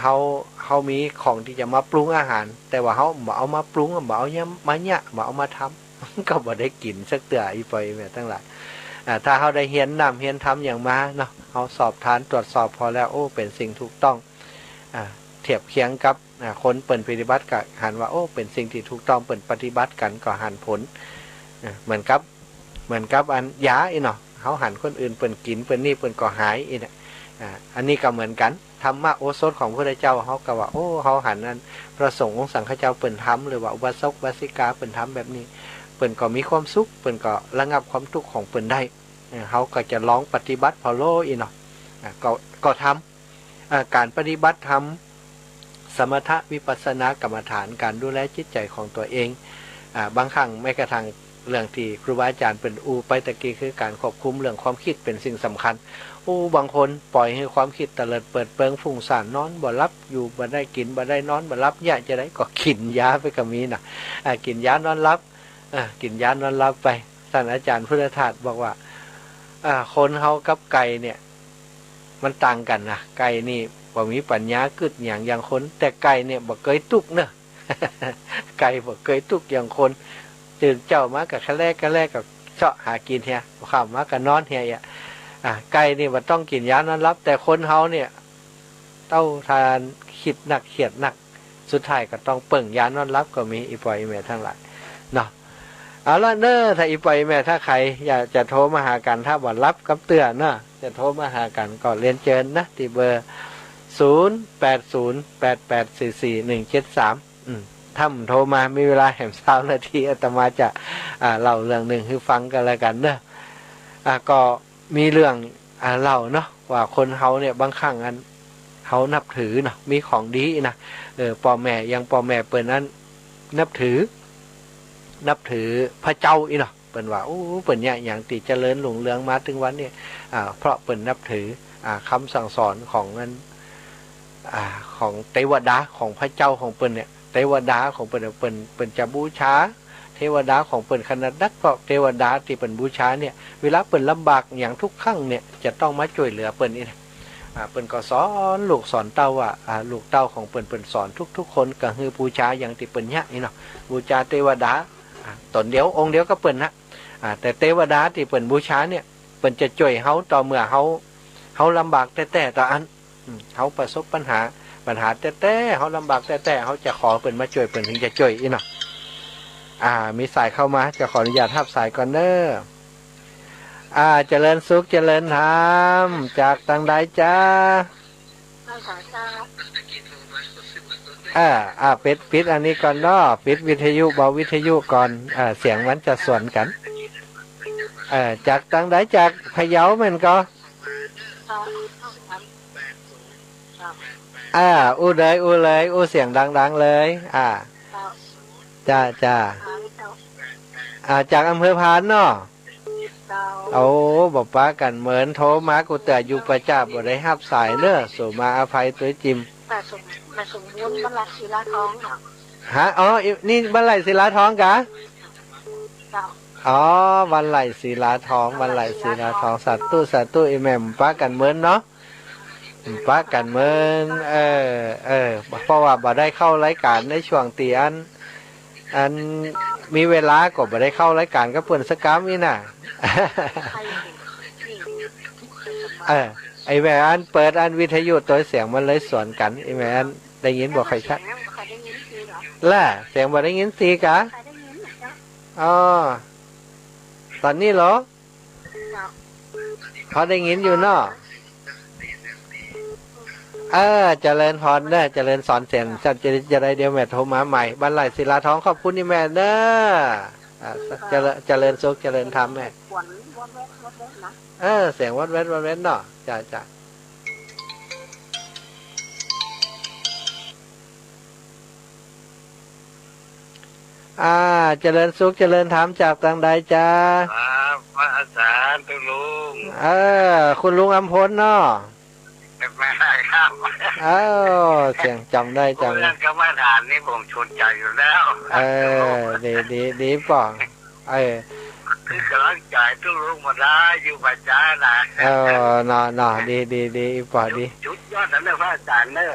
Speaker 1: เขามีของที่จะมาปรุงอาหารแต่ว่าเขาบ่เอามาปรุงบ่เอาเนี่ยมาเนี่ยบ่เอามาทำ ก็บ่ได้กินสักเตืออีปอยแม่ทั้งหลายถ้าเขาได้เฮียนนำเฮียนทำอย่างมาเนาะเขาสอบทานตรวจสอบพอแล้วเป็นสิ่งถูกต้องเทียบเคียงกับคนเปิ่นปฏิบัติกับหันว่าเป็นสิ่งที่ถูกต้องเปิ่นปฏิบัติกันก็หันผลเหมือนกับอันยาเนาะเขาหันคนอื่นเปิ่นกินเปิ่นนี่เปิ่นก็หายเนี่ยอันนี้ก็เหมือนกันธรรมะโอสถของพระเจ้าเขาก็ว่าเขาหันนั้นพระสงฆ์องค์สังฆเจ้าเปิ่นทำหรือว่าอุบาสกอุบาสิกาเปิ่นทำแบบนี้เปิ่นก็มีความสุขเปิ่นก็ระงับความทุกข์ของเปิ่นได้เขาก็จะร้องปฏิบัติพอโลอีเนาะก็ทำการปฏิบัติทำสมถะวิปัสสนากรรมฐานการดูแลจิตใจของตัวเองบางครั้งแม้กระทั่งเรื่องที่ครูบาอาจารย์เป็นไปตะกี้คือการควบคุมเรื่องความคิดเป็นสิ่งสำคัญบางคนปล่อยให้ความคิดเตลิดเปิดเปิงฟุ้งซ่านนอนบ่รับอยู่บ่ได้กินบ่ได้นอนบ่รับยาจะได้ก็กินยาไปก็มีนะกินยานอนรับกินยานอนรับไปท่านอาจารย์พุทธทาสบอกว่าคนเฮากับไก่เนี่ยมันต่างกันนะไก่นี่บ่มีปัญญากึดอย่างคนแต่ไก่เนี่ยบ่เคยตุกเนอะ ไก่บ่เคยตุกอย่างคนตื่นเจ้ามากับแค่แรกกับเจาะหากินเฮียข้ามมากับนอนเฮียไก่นี่มันต้องกินยานอนรับแต่คนเฮาเนี่ยเต้าทานคิดหนักเขียดหนักสุดท้ายก็ต้องเปิ่งยานอนรับก็มีอีปอยแม่ทั้งหลายเนาะเอาละเนอะถ้าอีปอยแม่ถ้าใครอยากจะโทรมาหากันถ้าบ่รับกับเตือนเนาะจะโทรมาหากันก็เรียนเชิญนะที่เบอร์0808844173ถ้าโทรมามีเวลาแหม20 นาทีอาตมาจะเล่าเรื่องหนึ่งให้ฟังกันแล้วกันเนอะก็มีเรื่องเล่าเนาะว่าคนเฮาเนี่ยบางครั้งอันเขานับถือเนาะมีของดีนะพ่อแม่ยังพ่อแม่เปิ้นนั้นนับถือพระเจ้าอีเนาะเปิ้นว่าเปิ้นเนี่ยอย่างติเจริญหลงเรืองมาถึงวันนี้เพราะเปิ้นนับถือคำสั่งสอนของนั้นของเทวดาของพระเจ้าของเปิ้นเนี่ยเทวดาของเปิ้นจะบูชาเทวดาของเปิ้นขนาดนักเพราะเทวดาที่เปิ้นบูชาเนี่ยเวลาเปิ้นลำบากอย่างทุกครั้งเนี่ยจะต้องมาช่วยเหลือเปิ้นนี่เปิ้นก็สอนลูกสอนเต้าว่าลูกเต้าของเปิ้นสอนทุกคนก็คือบูชาอย่างที่เปิ้นเนี่ยนี่เนาะบูชาเทวดาตนเดียวองค์เดียวก็เปิ้นนะแต่เทวดาที่เปิ้นบูชาเนี่ยเปิ้นจะช่วยเฮาต่อเมื่อเฮาลำบากแต่ต่ออันเฮาประสบปัญหาแต่เฮาลำบากแต่เฮาจะขอเปิ้นมาช่วยเปิ้นถึงจะช่วยอีเนาะ มีสายเข้ามาจะขออนุญาตทับสายก่อนเนอะเจริญสุขเจริญธรรมจากทางใดจ้าปิดอันนี้ก่อนเนาะปิดวิทยุเบาวิทยุก่อนเสียงมันจะสวนกันจากทางใดจากพะเยาเหมือนก็อู้เลยอู้เสียงดังๆเลยจ้าจากอำเภอพานเนาะเอาบอกป้ากันเหมือนโทรมากูแต่อยู่ประจับบ่ได้ฮับสายเนอะสู่มาอภัยตัวจิม
Speaker 2: มาสมบูรณ์บรรลัยศิลาทอง
Speaker 1: ฮะนี่บรรลัยศิลาทองกะบรรลัยศิลาทองบรรลัยศิลาทองสัตว์อีแม่มป้ากันเหมือนเนาะป้ากันเหมือนเพราะว่าบ่ได้เข้ารายการในช่วงตีอันมีเวลาก็บ่ได้เข้ารายการก็เปิ่นสกามนี่น่ะไอแม่อันเปิดอันวิทยุตัวเสียงมันเลยสวนกันไอแม่อันได้ยินบอกใครชัดล่ะเสียงบ่ได้ยินสีกะตอนนี้เหรอเขาได้ยินอยู่เนาะเจริญพรเด้อเจริญสอนเสียงจะได้เดี๋ยวแม่โทรมาใหม่บรรลัยศิลาทองขอบคุณนี่แม่เด้อเจริญสุขเจริญธรรมแม่เสียงวัดเว้นเนาะจ้าเจริญสุขเจริญธรรมจากทางใดจ้า
Speaker 3: พระอาจารย์ตุลุง
Speaker 1: คุณลุงอำพลเนาะ
Speaker 3: ไม่ได้ครับ
Speaker 1: เสียงจำได้
Speaker 3: เรื่องกรรมฐานนี่ผมชนใจอยู่แล้ว
Speaker 1: ดีป่อง
Speaker 3: คือกำลังใจตุลุงมาได้อยู่ปัจจัยนะ
Speaker 1: นอดีป่อดี
Speaker 3: จุดยอดนั้นเลยพระอาจารย์
Speaker 1: เนี่ย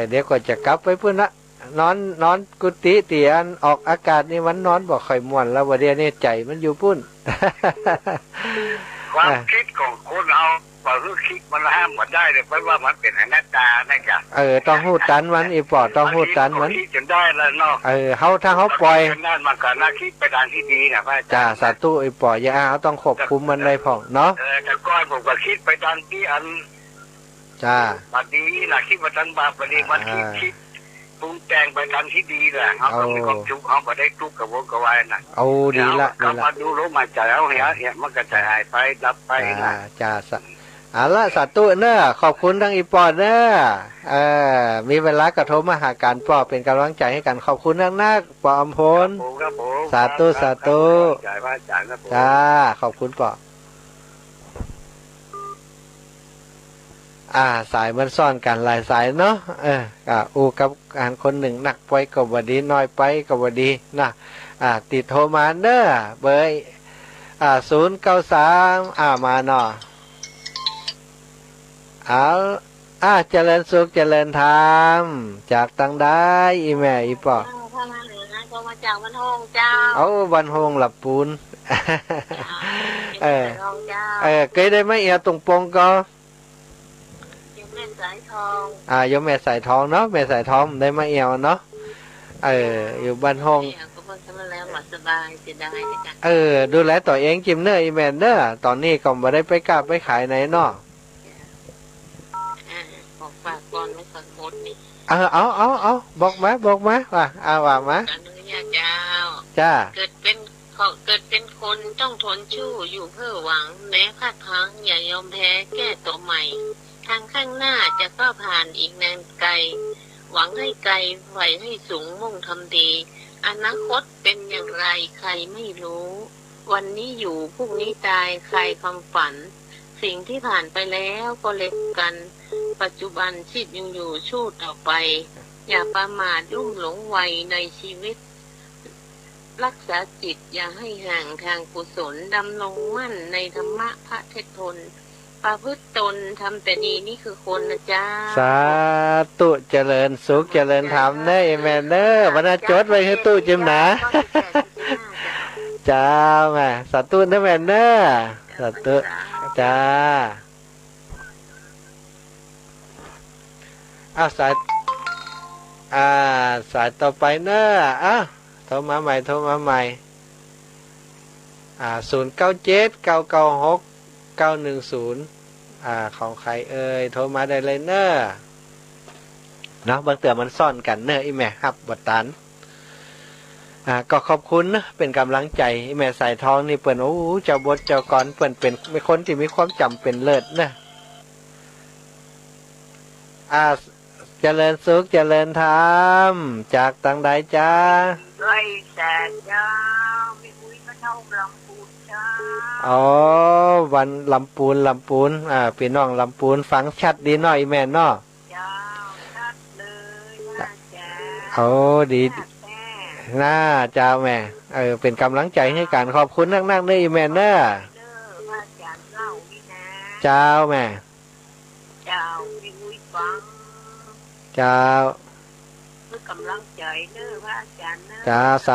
Speaker 1: เดี๋ยวก็จะกลับไปพุ่นละนอนกุฏิเตียนออกอากาศนี่มันนอนบอกไข่ม่วนแล้ววันเดียวนี่ใจมันอยู่พุ่น
Speaker 3: ความคิดของคนเอาคือคิดมันห้ามหมดได้เลยเพราะว่ามันเป็นอนัตตานะจ๊ะ
Speaker 1: ต้องหูตันมันอีปอต้องหูตันมัน
Speaker 3: คิดจนได้แล้วเนาะ
Speaker 1: ถ้าเขาปล่อย
Speaker 3: นั่นมันก็น่าคิดไปทางที่ดีนะพระอาจารย์
Speaker 1: สาธุอีปออย่าเอาต้องควบคุมมันเลยพ่อเนาะ
Speaker 3: แต่ก้อยผมก็คิดไปทางที่อันบาดีนะคิดไปทางบาปดีมันคิดปรุงแต่งไปทางที่ดีแหละเขาต้องมีความจุกเขาไม่ได้ทุกข์กับวงกวายนะ
Speaker 1: ดีละ
Speaker 3: เขามาดูรู้มาใจเอาเหี้ยมันก็จะหายไปดับไปนะ
Speaker 1: จ้าละสาธุเนอะขอบคุณทั้งอีปอดเนอะมีเวลากระทบมาหาการปอเป็นกำลังใจให้กันขอบคุณนักปออมพลสาธุจ้าขอบคุณปอสายมันซ่อนกันหลายสายเนาะกับการคนหนึ่งหนักไปกับวันดีน้อยไปกับวันดีนะติดโทรมาเนอะเบอร์093มาเนาะเจริญสุขเจริญธรรมจากตังได้อีแม่อีปอ
Speaker 2: ก็มาจากบันโฮงเจ้า
Speaker 1: บันโฮงหลับปูนเคยได้ไหมเอียตรงปงก็
Speaker 2: แม่สายทอง
Speaker 1: ยมแม่สายทองเนาะแม่สายทองได้มาเอียวเนาะอยู่บ้านห้องดูแลตัวเองจิมเนอร์อีแมนเนอร์ตอนนี้ก็ไม่ได้ไปกลับไปขายไหนเนาะ
Speaker 2: บอกฝากก่อนไม่สักหมดนี่
Speaker 1: เอาบอกมาว่ามาจ้า
Speaker 2: เกิดเป็นคนต้องทนชู้อยู่เพื่อหวังแม้พลาดพลั้งอย่ายอมแพ้แก้ตัวใหม่ทางข้างหน้าจะก้าวผ่านอีกนานไกลหวังให้ไกลไฟให้สูงมุ่งทำดีอนาคตเป็นอย่างไรใครไม่รู้วันนี้อยู่พรุ่งนี้ตายใครความฝันสิ่งที่ผ่านไปแล้วก็เล็กกันปัจจุบันชีวิตยังอยู่ชู้ต่อไปอย่าประมาทลุ่มหลงไวในชีวิตรักษาจิตอย่าให้ห่างทางกุศลดำรงมั่นในธรรมะพระเทศทนประพฤติตนทำแต่ดีนี่คือคนนะจ้า
Speaker 1: สาธุเจริญสุขเจริญธรรมเนอแม่เนอวันนั้นจดไว้ให้ตู้จิมนะจ้าแม่สาธุเนอแม่เนอสาธุจ้าสายต่อไปเนอ โทรมาใหม่โทรมาใหม่0979969110ของใครเอ่ยโทรมาได้เลยเนอะเนาะบางเตือมันซ่อนกันเนอะอีแม่ครับบทตันก็ขอบคุณนะเป็นกำลังใจอีแม่สายทองนี่เปิ่นโอ้เจ้าบทเจ้ากรเปิ่นเป็นคนที่มีความจำเป็นเลิศนะเจริญสุขเจริญธรรมจากตังใดจ้า
Speaker 2: ด้วยแต่เจ้าไม่คุยก็เท่าลำพูนจ้า
Speaker 1: อ๋อวันลำปูนพี่น้องลำปูนฟังชัดดีหน่อยแม่เนาะ
Speaker 2: เจ้าชัดเลยนะจ้า
Speaker 1: โอ้ดีน่าจ้าแม่เป็นกำลังใจให้กันขอบคุณนักๆเด้ออีแม่เนอะเจ้าแม่
Speaker 2: เจ้าไม่คุยฟัง
Speaker 1: เจ้า
Speaker 2: คือกำลังใจเด้อพระอาจารย์นะ
Speaker 1: จ้าส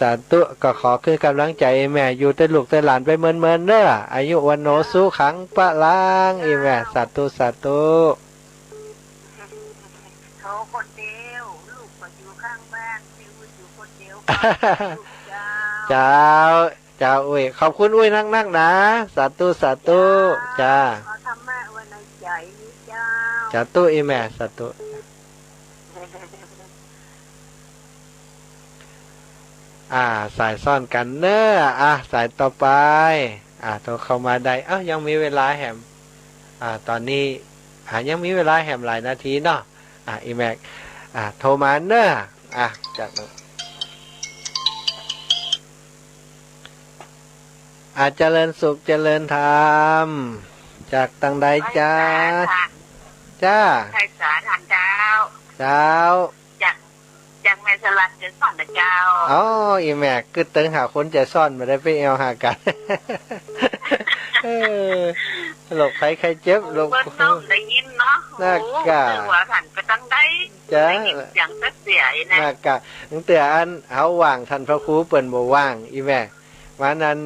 Speaker 1: าธุก็ขอคือกำลังใจแม่อยู่แต่ลูกแต่หลานไปเมินเด้ออายุวันโนสุขังปะล้างอีแม่สาธุ
Speaker 2: เขาคนเดียวลูกก็อยู่ข้างบ้านอยู่คนเดียว
Speaker 1: เจ้าอุ้ยขอบคุณอุ้ยนักนะสาธุจ้า
Speaker 2: ขอธรรมะไว้ในใจนี้เจ้า
Speaker 1: สาธุอีแม่สาธุสายซ่อนกันเนอะสายต่อไปโทรเข้ามาได้ยังมีเวลาแหมตอนนี้ยังมีเวลาแหมหลายนาทีเนาะอีแม็กโทรมาเนอะจากเจริญสุขเจริญธรรมจากตังใดจ้า
Speaker 2: ไทยสารทันเจ้าจากแม่สลัดจะซ่อนเจ้า
Speaker 1: อีแม่คือตึงหาคนจะซ่อนมาได้ไปเอวหากันหลบใครเจ็บหลบ
Speaker 2: น้องได้ยินเนาะ
Speaker 1: น่ากะ
Speaker 2: หัวหันไปตั้งได้ยินอย่างเสียนะ
Speaker 1: น่ากะตั้งแต่อันเอาว่างท่านพระครูเปิ่นบ่ว่างอีแม่วันนั้น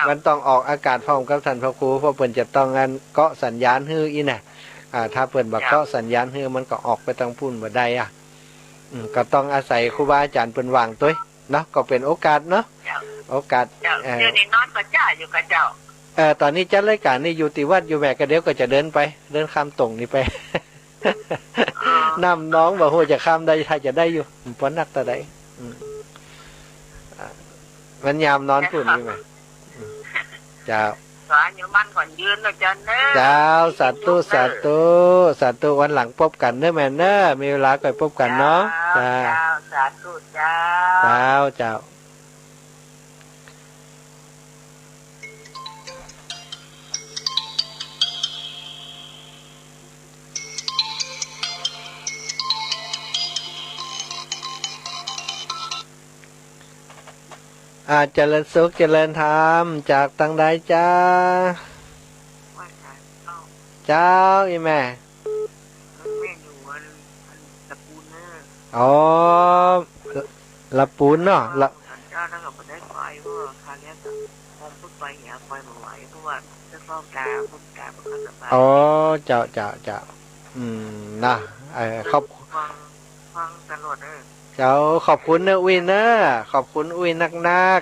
Speaker 1: มันต้องออกอากาศพร้อมกับท่านพระครูเพราะเปิ่นจะต้องอันเกาะสัญญาณฮืออีน่ะถ้าเปิ่นบ่เกาะสัญญาณฮือมันก็ออกไปทางพุ่นบ่ได้ก็ต้องอาศัยครูบาอาจารย์เป็นวางตัวเนาะก็เป็นโอกาสเนาะโอกาส
Speaker 2: เดี๋ยวนี้นอนก็จ้าอยู่กับเจ้า
Speaker 1: ตอนนี้จัดรายการนี่อยู่ที่วัดอยู่แม่ก็เดี๋ยวก็จะเดินข้ามตรงนี้ไปนำน้องบอกว่าจะข้ามได้ถ้าจะได้อยู่ปนนักแต่ใดมันยามนอนฝุ่นนี่ไหมเจ้า
Speaker 2: สอนอยู่บ้านก่อนยืนเลยจันเนอ
Speaker 1: เจ้าสาธุวันหลังพบกันเนอะแม่เนอะมีเวลาก็พบกันเนาะ
Speaker 2: เจ้าสาธุเจ้
Speaker 1: าเจริญสุขเจริญธรรมจากตังใดจ้าเจ้าอีแม่ละปูนเนาะละ
Speaker 2: เจ้าถ้าเกิดไม่ได้ไปว่าคราวนี้จะมองพุทธไปอย่าไปมาไหวเพราะว่าจะต้องการพุทธการมันก็จะไป
Speaker 1: เจ้านะ
Speaker 2: ฟังตลอด
Speaker 1: เจ้าขอบคุณเนอะอุ้ยเนอะขอบคุณอุ้ยนัก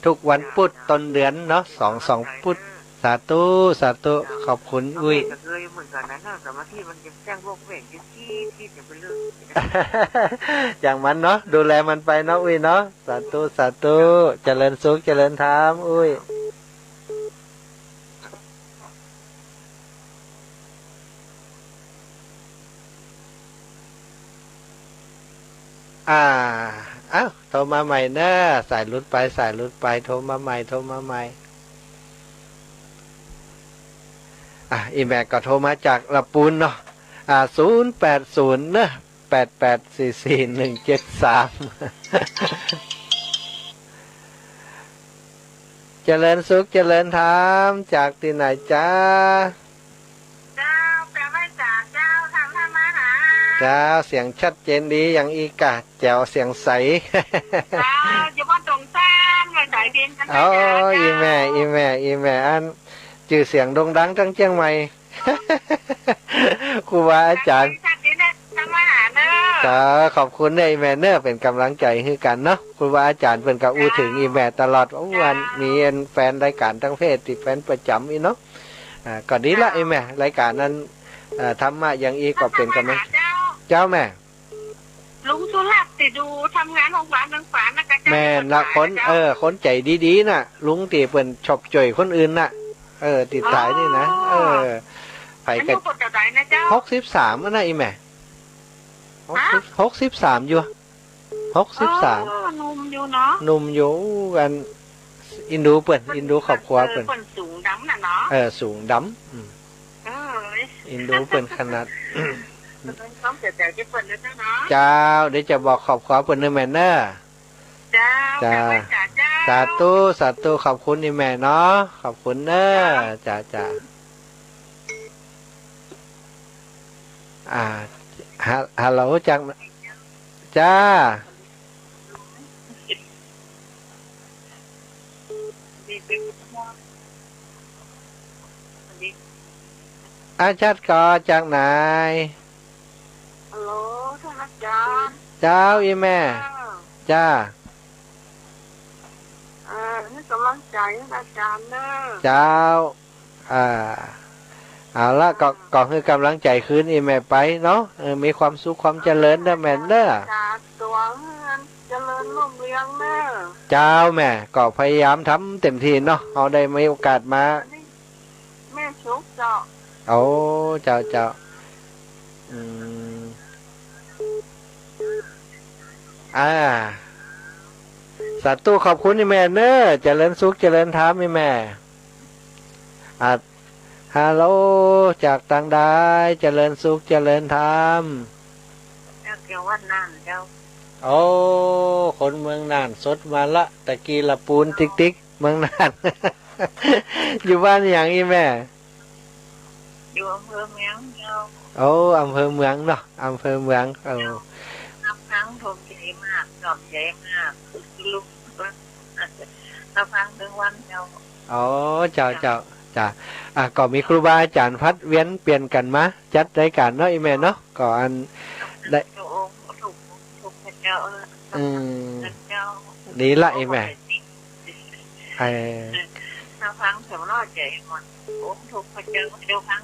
Speaker 1: ทุกวันพุธต้นเดือนเนาะสองพุธสาธุขอบคุณอุ้ย
Speaker 2: เคยเหมือนกันนะสมาธิมันจะแจ้งโรคเวทที่จะเป็นเรื่อง
Speaker 1: อย่างมันเนาะดูแลมันไปเนาะอุ้ยเนาะสาธุเจริญสุขเจริญธรรมอุ้ยโทรมาใหม่นะสายรุดไปโทรมาใหม่อีแม่ก็โทรมาจากละปูนเนาะ080นะ88441173เจริญสุขเจริญธรรมจากที่ไหนจ้าเจ้าเสียงชัดเจนดีอย่างอีกะแจ๋วเสียงใส
Speaker 2: อยู่บ้านตรงแท้ไม่ใส่เพียงกัน
Speaker 1: อีแม่อันจื่อเสียงโด่งดังทั้งเชียงใหม่ครูบาอาจารย์ จ้าขอบคุณอีแม่เนอเป็นกำลังใจให้กันเนาะครูบาอาจารย์เป็นกับอู้ถึงอีแม่ตลอดวันมีแฟนรายการทั้งเพศที่แฟนประจำอีเนาะก็ดีละอีแม่รายการนั้นทำมาอย่างอีก็เป็นกำลังเจ้าแม่
Speaker 2: ลุงสุรัตน์ติดูทำงานโรงพยาบาลนางฟ้านะกะ
Speaker 1: แม่ละคนคนใจดีๆน่ะลุงตีเปิ่นชอบจ่อยคนอื่นน่ะติดสายนี่นะไปกัน63นะอีแม่63อยู่63
Speaker 2: นุ่มอยู่เนาะ
Speaker 1: นุ่มอยู่กันอินดูเปิ่นอินดูครอบครัวเปิ่น
Speaker 2: สูงดำน่ะเนาะ
Speaker 1: สูงดำอินดูเปิ่นขนาดเจ้าเดี๋ยวจะบอกขอบคุณเปิ่นแม่เนอจ้าสาธุขอบคุณนี่แม่เนาะขอบคุณเนอจ้าฮัลโหลจังจ้าอาจารย์ก็จากไหน
Speaker 2: ฮัลโหลท่านอาจารย์
Speaker 1: เจ้าอีแม่จ้า
Speaker 2: นี่กำลังใจอาจารย์เนอะ
Speaker 1: เจ้าเอาละก็คือกำลังใจคืนอีแม่ไปเนาะมีความสุขความเจริญนะแม่เนอะ
Speaker 2: ตัวเจริญรุ่งเรืองเนอะ
Speaker 1: เจ้าแม่ก็พยายามทำเต็มที่เนาะเอาได้มีโอกาสมา
Speaker 2: แม่ชุกเจ้า
Speaker 1: โอ้เจ้าสาธุขอบคุณนี่แม่เนอะเจริญสุขเจริญธรรมนี่แม่ฮัลโหลจากต่างใดเจริญสุขเจริญธรรม
Speaker 2: เกี่ยวว่าน่านเจ้า
Speaker 1: โอ้คนเมืองน่านสดมาละตะกี้ละปูนติ๊กเมืองน่านอยู่บ้านอย่างนี้แม่
Speaker 2: อยู่อำเภอเมืองเจ้า
Speaker 1: โอ้อำเภอเมืองเนาะอำเภอเมือง
Speaker 2: น้ำพังทมใจมากดอกใจมากลุกน้ำพังถึงวันเจ้า
Speaker 1: โอ้เจ้าก็มีครูบาอาจารย์พัดเวียนเปลี่ยนกันมาจัดรายการเนาะอีแม่เนาะก็อันได้ดีละอีแม่
Speaker 2: น้ำพังถึงรอดใจหมดถูกพระเจ้าเดียวพัง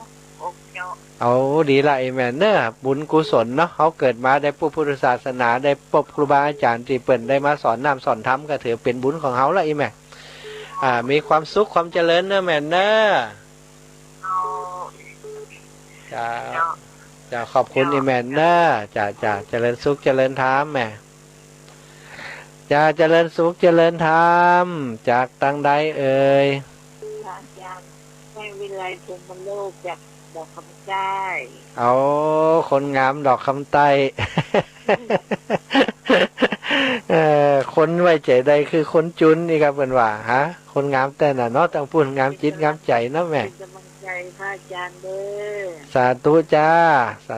Speaker 1: เอาดีละอีแม่เนอะบุญกุศลเนาะเขาเกิดมาได้พบพุทธศาสนาได้พบครูบาอาจารย์ที่เปิ่นได้มาสอนน้ำสอนธรรมก็ถือเป็นบุญของเขาละอีแม่มีความสุขความเจริญเนอะแม่เนอะจะขอบคุณอีแม่เนอะจะเจริญสุขเจริญธรรมแม่จะเจริญสุขเจริญธรรมจากตั้งใดเอ่ย
Speaker 2: ไม่วิไลภูมิโลกจากดอกคำใต้
Speaker 1: เอาคนงามดอกคำใต้คนไว้ใจใดคือคนจุนนี่ครับเป็นว่าฮะคนงามแต่น่ะเนาะต้องพูดงามจิตงามใจเนาะแม่
Speaker 2: กำลังใจพระอาจารย์เด้อ
Speaker 1: สาธุจ้าสา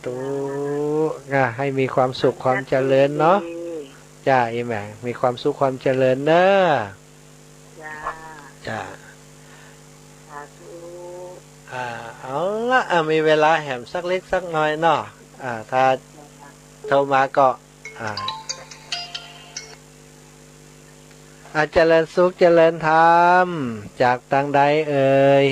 Speaker 1: ธุให้มีความสุขความเจริญเนาะจ้าอีแม่มีความสุขความเจริญเนอะจ้าเอาละมีเวลาแหมสักเล็กสักน้อยเนาะถ้าโทรมาก็เจริญสุขเจริญธรรมจากทางใดเอ่ย